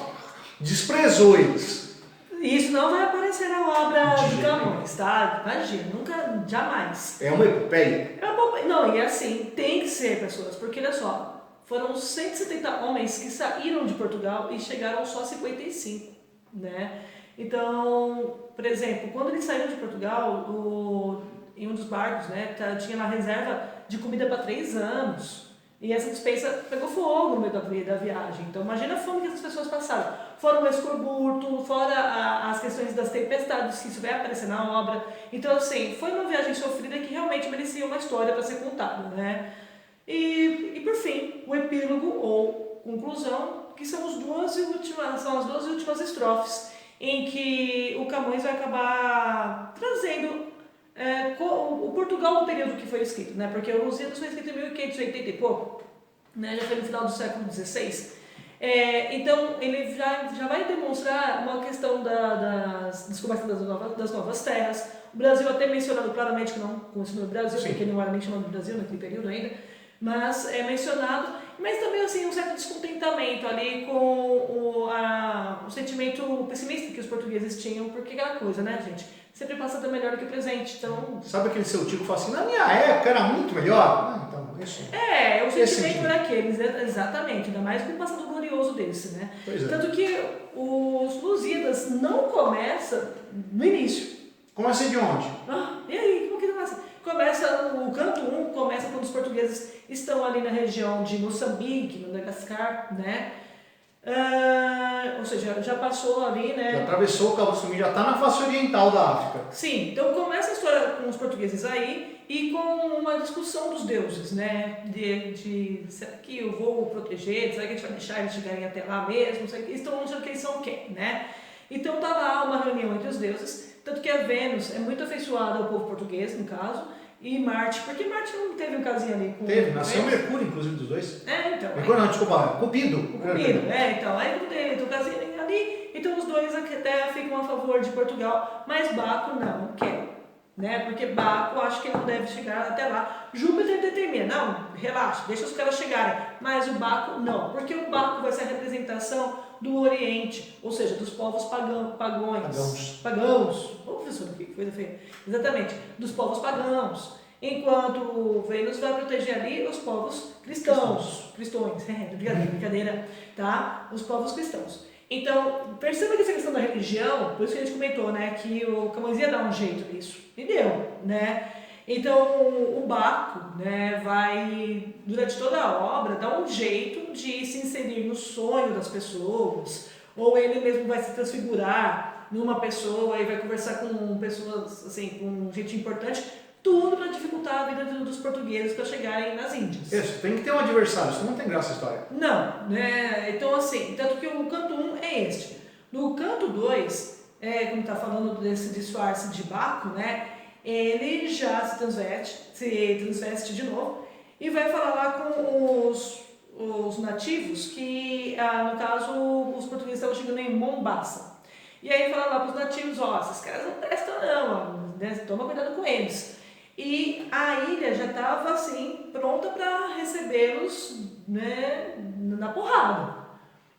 desprezou eles. Isso não vai aparecer na obra de Camões, tá? Imagina, nunca, jamais. É uma epopeia. Não, e assim, tem que ser pessoas, porque olha só, foram 170 homens que saíram de Portugal e chegaram só a 55, né? Então, por exemplo, quando eles saíram de Portugal, em um dos barcos, né, tinha uma reserva de comida para 3 anos. E essa despensa pegou fogo no meio da viagem. Então, imagina a fome que essas pessoas passaram. Fora o escorbuto, fora as questões das tempestades, que isso vai aparecer na obra. Então, assim, foi uma viagem sofrida que realmente merecia uma história para ser contada, né? E por fim, o epílogo ou conclusão, que são as duas últimas estrofes, em que o Camões vai acabar trazendo o Portugal do período que foi escrito, né? Porque o Lusíadas foi escrito em 1580 e pouco, né? Já foi no final do século XVI. Então, ele já vai demonstrar uma questão das descobertas das novas terras. O Brasil até mencionado claramente que não conheceu o Brasil, Sim. porque não era nem chamado de Brasil naquele período ainda, mas é mencionado, mas também assim, um certo descontentamento ali com o sentimento pessimista que os portugueses tinham, porque aquela coisa, né, gente? Sempre passado melhor do que o presente, então... Sabe aquele seu tio que fala assim, na minha época era muito melhor? Então, isso. O sentimento era aqueles, exatamente, ainda mais com o passado glorioso desse, né? Pois é. Tanto que os Lusíadas não começa no início. Começa de onde? E aí, como que começa? O canto 1 começa quando os portugueses estão ali na região de Moçambique, Madagascar, né? Ou seja, já passou ali, né? Já atravessou o Cabo Sumi, já está na face oriental da África. Sim, então começa a história com os portugueses aí e com uma discussão dos deuses, né? De será que eu vou proteger? Será que a gente vai deixar eles chegarem até lá mesmo? Será que eles estão achando que eles são o quê, né? Então tá lá uma reunião entre os deuses, tanto que a Vênus é muito afeiçoada ao povo português, no caso, e Marte, porque Marte não teve um casinho ali com... Teve, nasceu Mercúrio, inclusive, dos dois. Então... Mercúrio não, desculpa, Cupido. Então, aí não teve um casinho ali, então os dois até ficam a favor de Portugal, mas Baco não quer, né? Porque Baco acho que ele não deve chegar até lá. Júpiter determina, não, relaxa, deixa os caras chegarem, mas o Baco não, porque o Baco vai ser a representação do Oriente, ou seja, dos povos pagãos. Ô, professor, que coisa feia. Exatamente, dos povos pagãos. Enquanto Vênus vai proteger ali os povos cristãos. Brincadeira, tá? Os povos cristãos. Então, perceba que essa questão da religião, por isso que a gente comentou, né, que o Camões ia dar um jeito nisso. E deu, né? Então, o Baco, né, vai, durante toda a obra, dar um jeito de se inserir no sonho das pessoas, ou ele mesmo vai se transfigurar numa pessoa e vai conversar com pessoas, assim, com gente importante, tudo para dificultar a vida dos portugueses para chegarem nas Índias. Isso, tem que ter um adversário, senão não tem graça a história. Não, né? Então, assim, tanto que o canto 1 é este. No canto 2, como está falando desse disfarce de Baco, né? Ele já se transveste de novo e vai falar lá com os nativos que, no caso, os portugueses estavam chegando em Mombaça. E aí fala lá para os nativos, esses caras não prestam não, né? Toma cuidado com eles. E a ilha já estava assim, pronta para recebê-los, né, na porrada.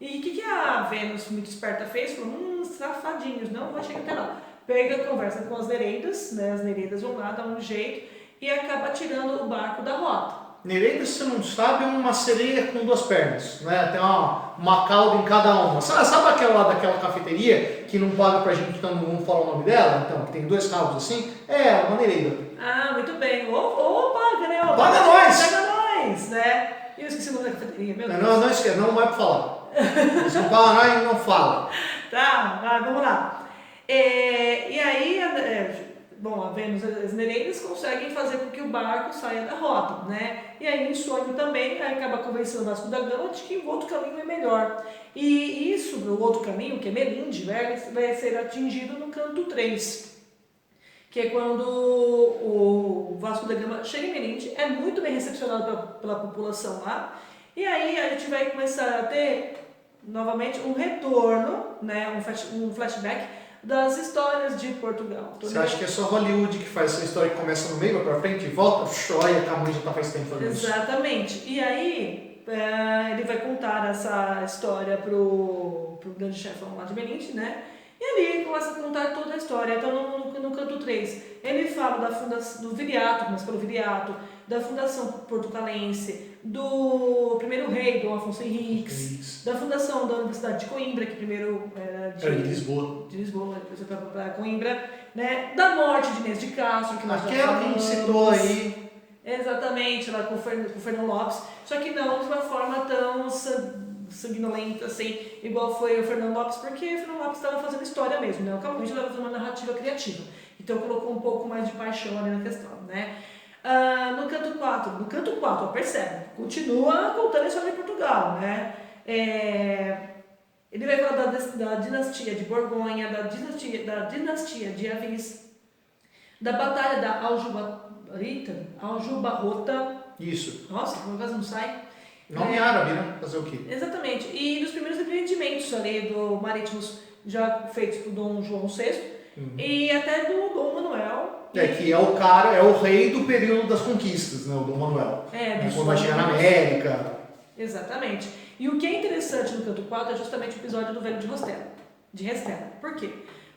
E o que a Vênus, muito esperta, fez? Falou, safadinhos, não vai chegar até lá. Pega, conversa com as Nereidas, né? As Nereidas vão lá, dá um jeito e acaba tirando o barco da rota. Nereida, se você não sabe, é uma sereia com 2 pernas, né? Tem uma cauda em cada uma. Sabe aquela lá daquela cafeteria que não paga pra gente, então não vamos falar o nome dela? Então, que tem 2 rabos assim? É, uma nereida. Muito bem. Paga, né? Paga nós! Paga nós, né? E eu esqueci o nome da cafeteria, meu Deus. Não esquece, não vai pra falar. Se não paga nós, não fala. Tá, vamos lá. E aí, a Vênus e as Nereidas conseguem fazer com que o barco saia da rota, né? E aí, em sonho também, aí acaba convencendo o Vasco da Gama de que o outro caminho é melhor. E isso, o outro caminho, que é Melinde, vai ser atingido no canto 3, que é quando o Vasco da Gama chega em Melinde, é muito bem recepcionado pela população lá, e aí a gente vai começar a ter, novamente, um retorno, né? um flashback, das histórias de Portugal. Você acha que é só Hollywood que faz essa história que começa no meio, vai pra frente e volta? Olha, a mãe já tá faz tempo fazendo isso. Exatamente. E aí, ele vai contar essa história pro grande chefão lá de Belinte, né? E ali ele começa a contar toda a história. Então, no canto 3, ele fala da fundação do Viriato, começa pelo Viriato, da fundação portucalense, do primeiro rei, Dom Afonso Henriques, da fundação da Universidade de Coimbra, que primeiro era de Lisboa. De Lisboa, depois foi para Coimbra, né? Da morte de Inês de Castro, que nós já Aquela que a gente citou aí. Exatamente, lá com o Fernão Lopes, só que não de uma forma tão sanguinolenta, assim, igual foi o Fernando Lopes, porque o Fernando Lopes estava fazendo história mesmo, né? O Camus estava fazendo uma narrativa criativa, então colocou um pouco mais de paixão ali na questão, né? No canto 4, percebe, continua contando a história de Portugal, né? Ele vai falar da dinastia de Borgonha, da dinastia de Avis, da batalha da Aljubarrota. Isso. Nossa, como quase não sai. Nome árabe, né? Fazer o quê? Exatamente. E dos primeiros empreendimentos ali marítimos já feitos por Dom João VI e até do Dom Manuel. Que é o cara, é o rei do período das conquistas, né? O Dom Manuel. Quando vai chegar na América. Exatamente. E o que é interessante no canto 4 é justamente o episódio do Velho de Restelo. Por quê?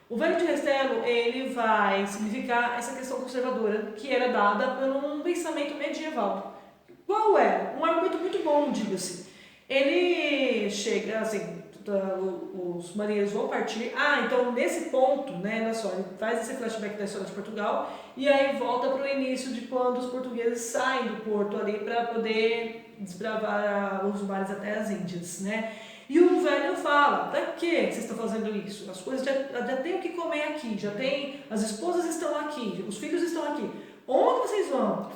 O Velho de Restelo, ele vai significar essa questão conservadora que era dada por um pensamento medieval. Qual é? Um argumento muito bom, diga-se. Ele chega, assim, os marinheiros vão partir. Então nesse ponto, né, olha só, ele faz esse flashback da história de Portugal e aí volta para o início de quando os portugueses saem do porto ali para poder desbravar os mares até as Índias, né? E o velho fala, pra que vocês estão fazendo isso? As coisas já tem o que comer aqui, as esposas estão aqui, os filhos estão aqui. Onde vocês vão?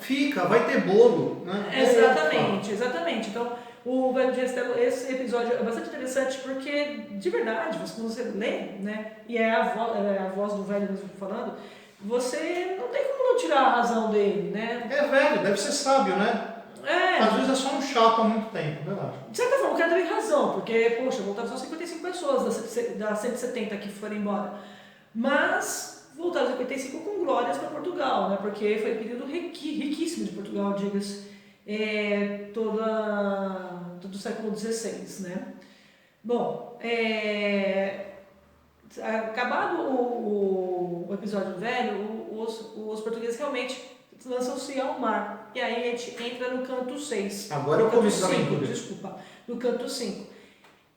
Vai ter bolo, né? Exatamente. Então, o Velho de Restelo, esse episódio é bastante interessante porque, de verdade, você lê, né? E é a voz do velho mesmo falando, você não tem como não tirar a razão dele, né? É velho, deve ser sábio, né? Às vezes é só um chato há muito tempo, verdade. De certa forma, o cara tem razão, porque, poxa, voltaram só 55 pessoas das 170 que foram embora. Mas voltaram 55 com glórias para Portugal, né? Porque foi um período riquíssimo de Portugal, diga-se, todo o século XVI, né? Bom, acabado o episódio do velho, os portugueses realmente lançam-se ao mar. E aí a gente entra no canto 6. Agora eu começo a aventura. Desculpa, no canto 5.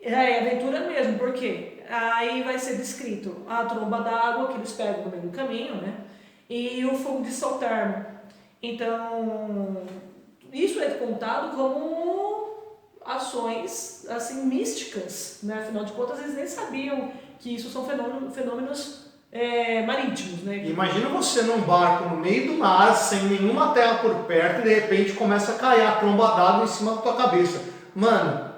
É aventura mesmo, porque aí vai ser descrito a tromba d'água que eles pegam no meio do caminho, né? E o fogo de Salterno. Então, isso é contado como ações assim místicas, né? Afinal de contas, eles nem sabiam que isso são fenômenos marítimos, né? Imagina você num barco no meio do mar, sem nenhuma terra por perto, e de repente começa a cair a tromba d'água em cima da tua cabeça. Mano,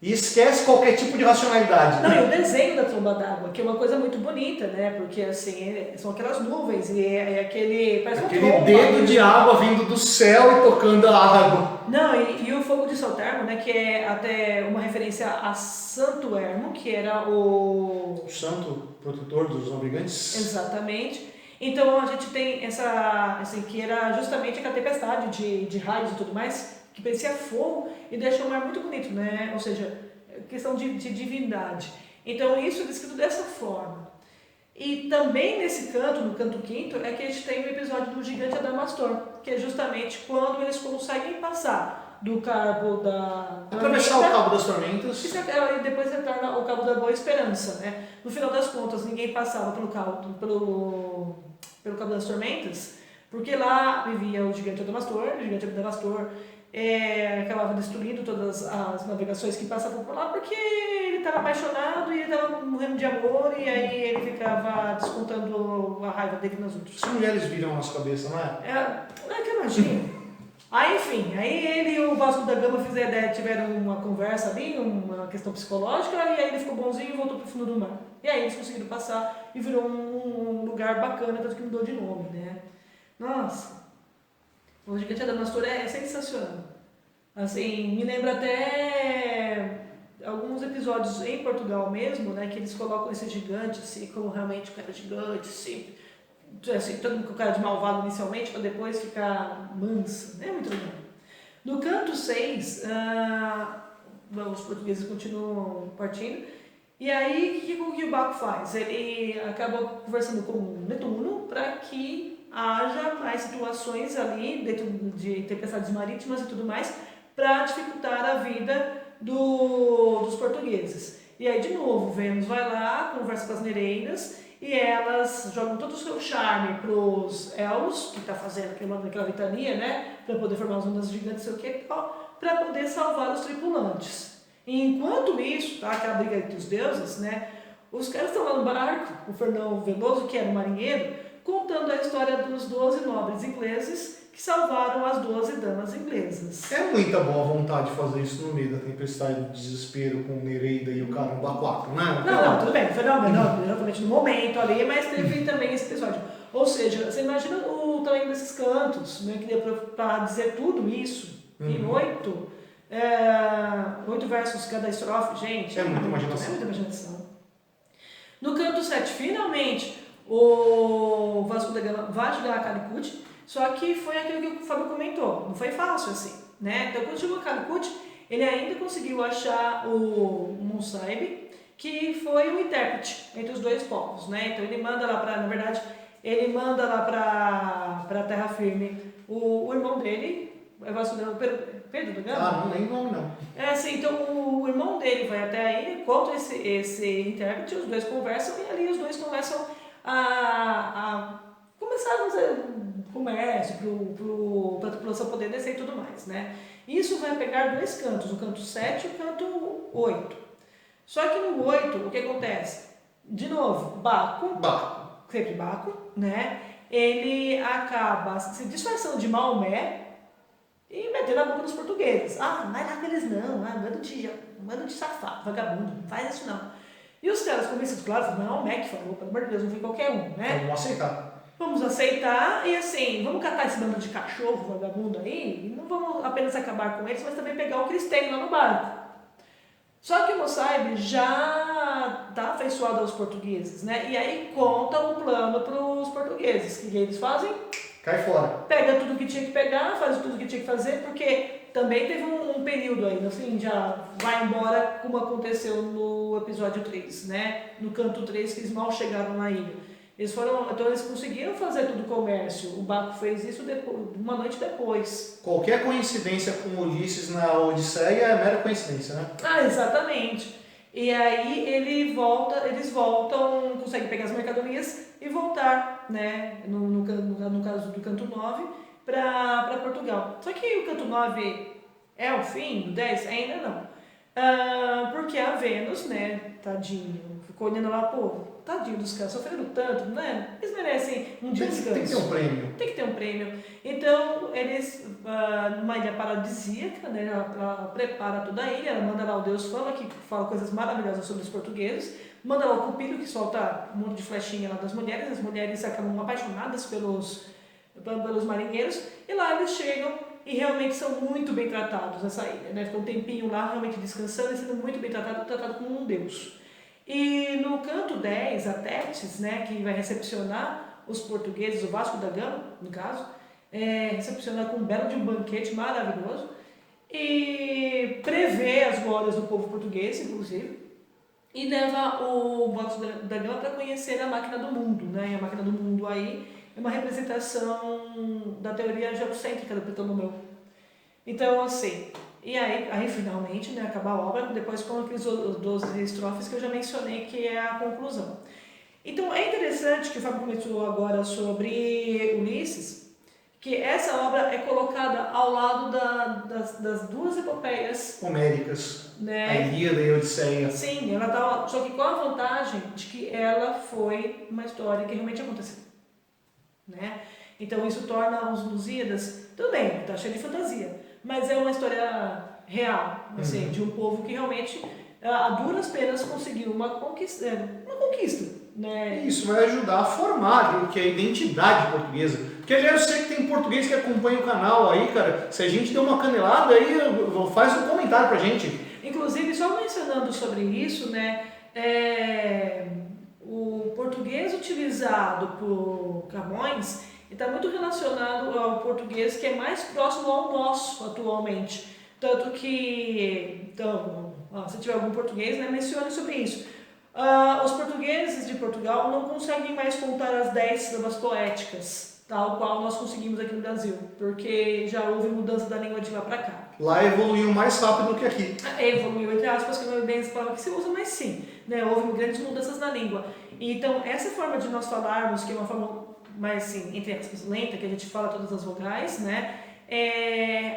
e esquece qualquer tipo de racionalidade. Não, e o desenho da tromba d'água, que é uma coisa muito bonita, né? Porque assim, são aquelas nuvens e é aquele. Parece aquele dedo de água vindo do céu e tocando a água. Não, e o fogo de Salterno, né? Que é até uma referência a Santo Ermo, que era o santo protetor dos navegantes. Exatamente. Então a gente tem essa, assim, que era justamente aquela tempestade de raios e tudo mais, que parecia fogo e deixa o mar muito bonito, né? Ou seja, questão de divindade. Então isso é descrito dessa forma. E também nesse canto, no canto 5º, é que a gente tem o episódio do gigante Adamastor, que é justamente quando eles conseguem passar do cabo da atravessar o Cabo das Tormentas. E depois retorna ao Cabo da Boa Esperança, né? No final das contas, ninguém passava pelo Cabo das Tormentas, porque lá vivia o gigante Adamastor. O gigante Adamastor acabava destruindo todas as navegações que passavam por lá, porque ele estava apaixonado e ele estava morrendo de amor, e aí ele ficava descontando a raiva dele nas outras. As mulheres viram a nossa cabeça, não é? Não é que imagina. Aí, enfim, ele e o Vasco da Gama tiveram uma conversa ali, uma questão psicológica, e aí ele ficou bonzinho e voltou pro fundo do mar. E aí eles conseguiram passar e virou um lugar bacana, tanto que mudou de nome, né? Nossa, o Gigante Adamastor é sensacional. Assim, me lembra até alguns episódios em Portugal mesmo, né, que eles colocam esse gigante assim, como realmente o cara gigante, assim, todo mundo com cara de malvado inicialmente, para depois ficar manso. É muito legal. No canto 6, os portugueses continuam partindo. E aí, o que o Baco faz? Ele acaba conversando com o Netuno para que haja mais situações ali, dentro de tempestades marítimas e tudo mais, para dificultar a vida dos portugueses. E aí, de novo, Vênus vai lá, conversa com as Nereidas, e elas jogam todo o seu charme para os Elos, que está fazendo aquela litania, né, para poder formar as ondas gigantes, sei o que, para poder salvar os tripulantes. E enquanto isso, tá, aquela briga entre os deuses, né, os caras estão lá no barco, o Fernão Veloso, que era um marinheiro, contando a história dos 12 nobres ingleses que salvaram as 12 damas inglesas. É muita boa vontade de fazer isso no meio da tempestade do desespero com o Nereida e o Caramba 4, né? Não, tudo bem, foi exatamente no momento ali, mas teve também esse episódio. Ou seja, você imagina o tamanho desses cantos, né, que deu para dizer tudo isso em 8 versos cada estrofe, gente. É muita imaginação. É muita imaginação. No canto 7, finalmente, o Vasco da Gama vai chegar a Calicut, só que foi aquilo que o Fábio comentou, não foi fácil assim, né? Então, quando chegou a Calicut, ele ainda conseguiu achar o Musaib, que foi o intérprete entre os dois povos, né? Então, ele manda lá na verdade, ele manda lá para Terra Firme o irmão dele, é Vasco da Gama, Pedro da Gama? Não lembro o nome não. Assim, então o irmão dele vai até a ilha, encontra esse intérprete, os dois conversam e ali os dois começam a começar a fazer comércio para a população poder descer e tudo mais, né? Isso vai pegar 2 cantos, o canto 7 e o canto 8. Só que no 8, o que acontece? De novo, Baco, sempre Baco, né? Ele acaba se disfarçando de Maomé e metendo a boca nos portugueses. Não vai lá com eles não, manda de safado, vagabundo, não faz isso não. E os caras convencidos, claro, falaram, não, o Mac falou, pelo amor de Deus, não foi qualquer um, né? Vamos aceitar. Vamos aceitar e assim, vamos catar esse bando de cachorro vagabundo aí, e não vamos apenas acabar com eles, mas também pegar o que eles têm lá no barco. Só que o Musaib já está afeiçoado aos portugueses, né? E aí conta o plano para os portugueses. O que eles fazem? Cai fora. Pega tudo que tinha que pegar, faz tudo que tinha que fazer, porque também teve um período aí, assim, já vai embora como aconteceu no episódio 3, né? No canto 3, que eles mal chegaram na ilha. Então eles conseguiram fazer todo o comércio. O Baco fez isso uma noite depois. Qualquer coincidência com Ulisses na Odisseia é mera coincidência, né? Exatamente. E aí eles voltam, conseguem pegar as mercadorias e voltar, né? No caso do canto 9, para Portugal. Só que o canto 9 é o fim do 10? Ainda não. Porque a Vênus, né, tadinho, ficou olhando lá, tadinho dos caras, sofrendo tanto, né? Eles merecem um descanso. Tem que ter um prêmio. Tem que ter um prêmio. Então, eles, numa ilha paradisíaca, né, ela prepara toda a ilha, ela manda lá o Deus Fama, que fala coisas maravilhosas sobre os portugueses, manda lá o Cupido, que solta um monte de flechinha lá das mulheres, as mulheres acabam apaixonadas pelos marinheiros, e lá eles chegam e realmente são muito bem tratados nessa ilha, né? Ficam um tempinho lá realmente descansando e sendo muito bem tratado como um deus. E no canto 10, a Tétis, né, que vai recepcionar os portugueses, o Vasco da Gama, no caso, recepcionar com um belo de um banquete maravilhoso e prevê as glórias do povo português, inclusive, e leva o Vasco da Gama para conhecer a máquina do mundo, né? E a máquina do mundo aí é uma representação da teoria geocêntrica do Ptolomeu. Então, assim, e aí finalmente, né, acaba a obra, depois com aqueles 12 estrofes que eu já mencionei, que é a conclusão. Então, é interessante que o Fábio comentou agora sobre Ulisses, que essa obra é colocada ao lado das 2 epopeias homéricas, né? A Ilíada e a Odisseia. Sim, ela tá, só que com a vantagem de que ela foi uma história que realmente aconteceu, né? Então isso torna os Lusíadas, tudo bem, tá cheio de fantasia, mas é uma história real, assim, de um povo que realmente a duras penas conseguiu uma conquista, né? Isso vai ajudar a formar o que é a identidade portuguesa. Porque aliás, eu sei que tem português que acompanha o canal aí, cara. Se a gente der uma canelada aí, faz um comentário pra gente. Inclusive, só mencionando mencionando sobre isso, né, o português utilizado por Camões está muito relacionado ao português que é mais próximo ao nosso atualmente. Tanto que, então, se tiver algum português, né, mencione sobre isso. Os portugueses de Portugal não conseguem mais contar as 10 sílabas poéticas, tal qual nós conseguimos aqui no Brasil, porque já houve mudança da língua de lá para cá. Lá evoluiu mais rápido que aqui. Evoluiu, entre aspas, que não é bem essa palavra que se usa, mas sim, né, houve grandes mudanças na língua. Então, essa forma de nós falarmos, que é uma forma mais, assim, entre aspas, lenta, que a gente fala todas as vogais, né,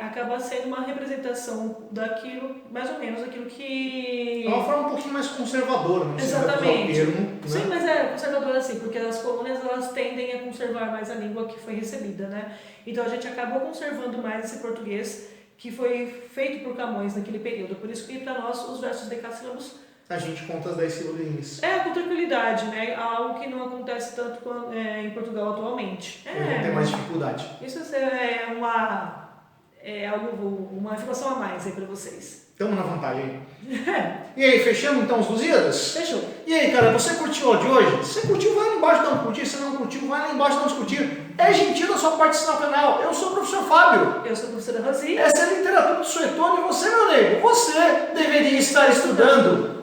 acaba sendo uma representação daquilo, mais ou menos, aquilo que... É uma forma um pouquinho mais conservadora, não sei se Exatamente. é o termo, né? Sim, mas é conservadora assim, porque as colônias elas tendem a conservar mais a língua que foi recebida, né? Então a gente acabou conservando mais esse português que foi feito por Camões naquele período. Por isso que para nós os versos decassílabos A gente conta as 10 sílabas. com tranquilidade, né? Algo que não acontece tanto em Portugal atualmente. Não tem mais dificuldade. Isso uma informação a mais aí para vocês. Estamos na vantagem. E aí, fechamos então os Lusíadas? Fechou. E aí, cara, você curtiu o de hoje? Se você curtiu, vai lá embaixo dar um curtir. Se não curtiu, vai lá embaixo dar um curtir. É gentil da sua parte assinar o canal. Eu sou o professor Fábio. Eu sou a professora Rosi. Essa é a literatura do Suetônio e você, meu nego, você deveria estar estudando.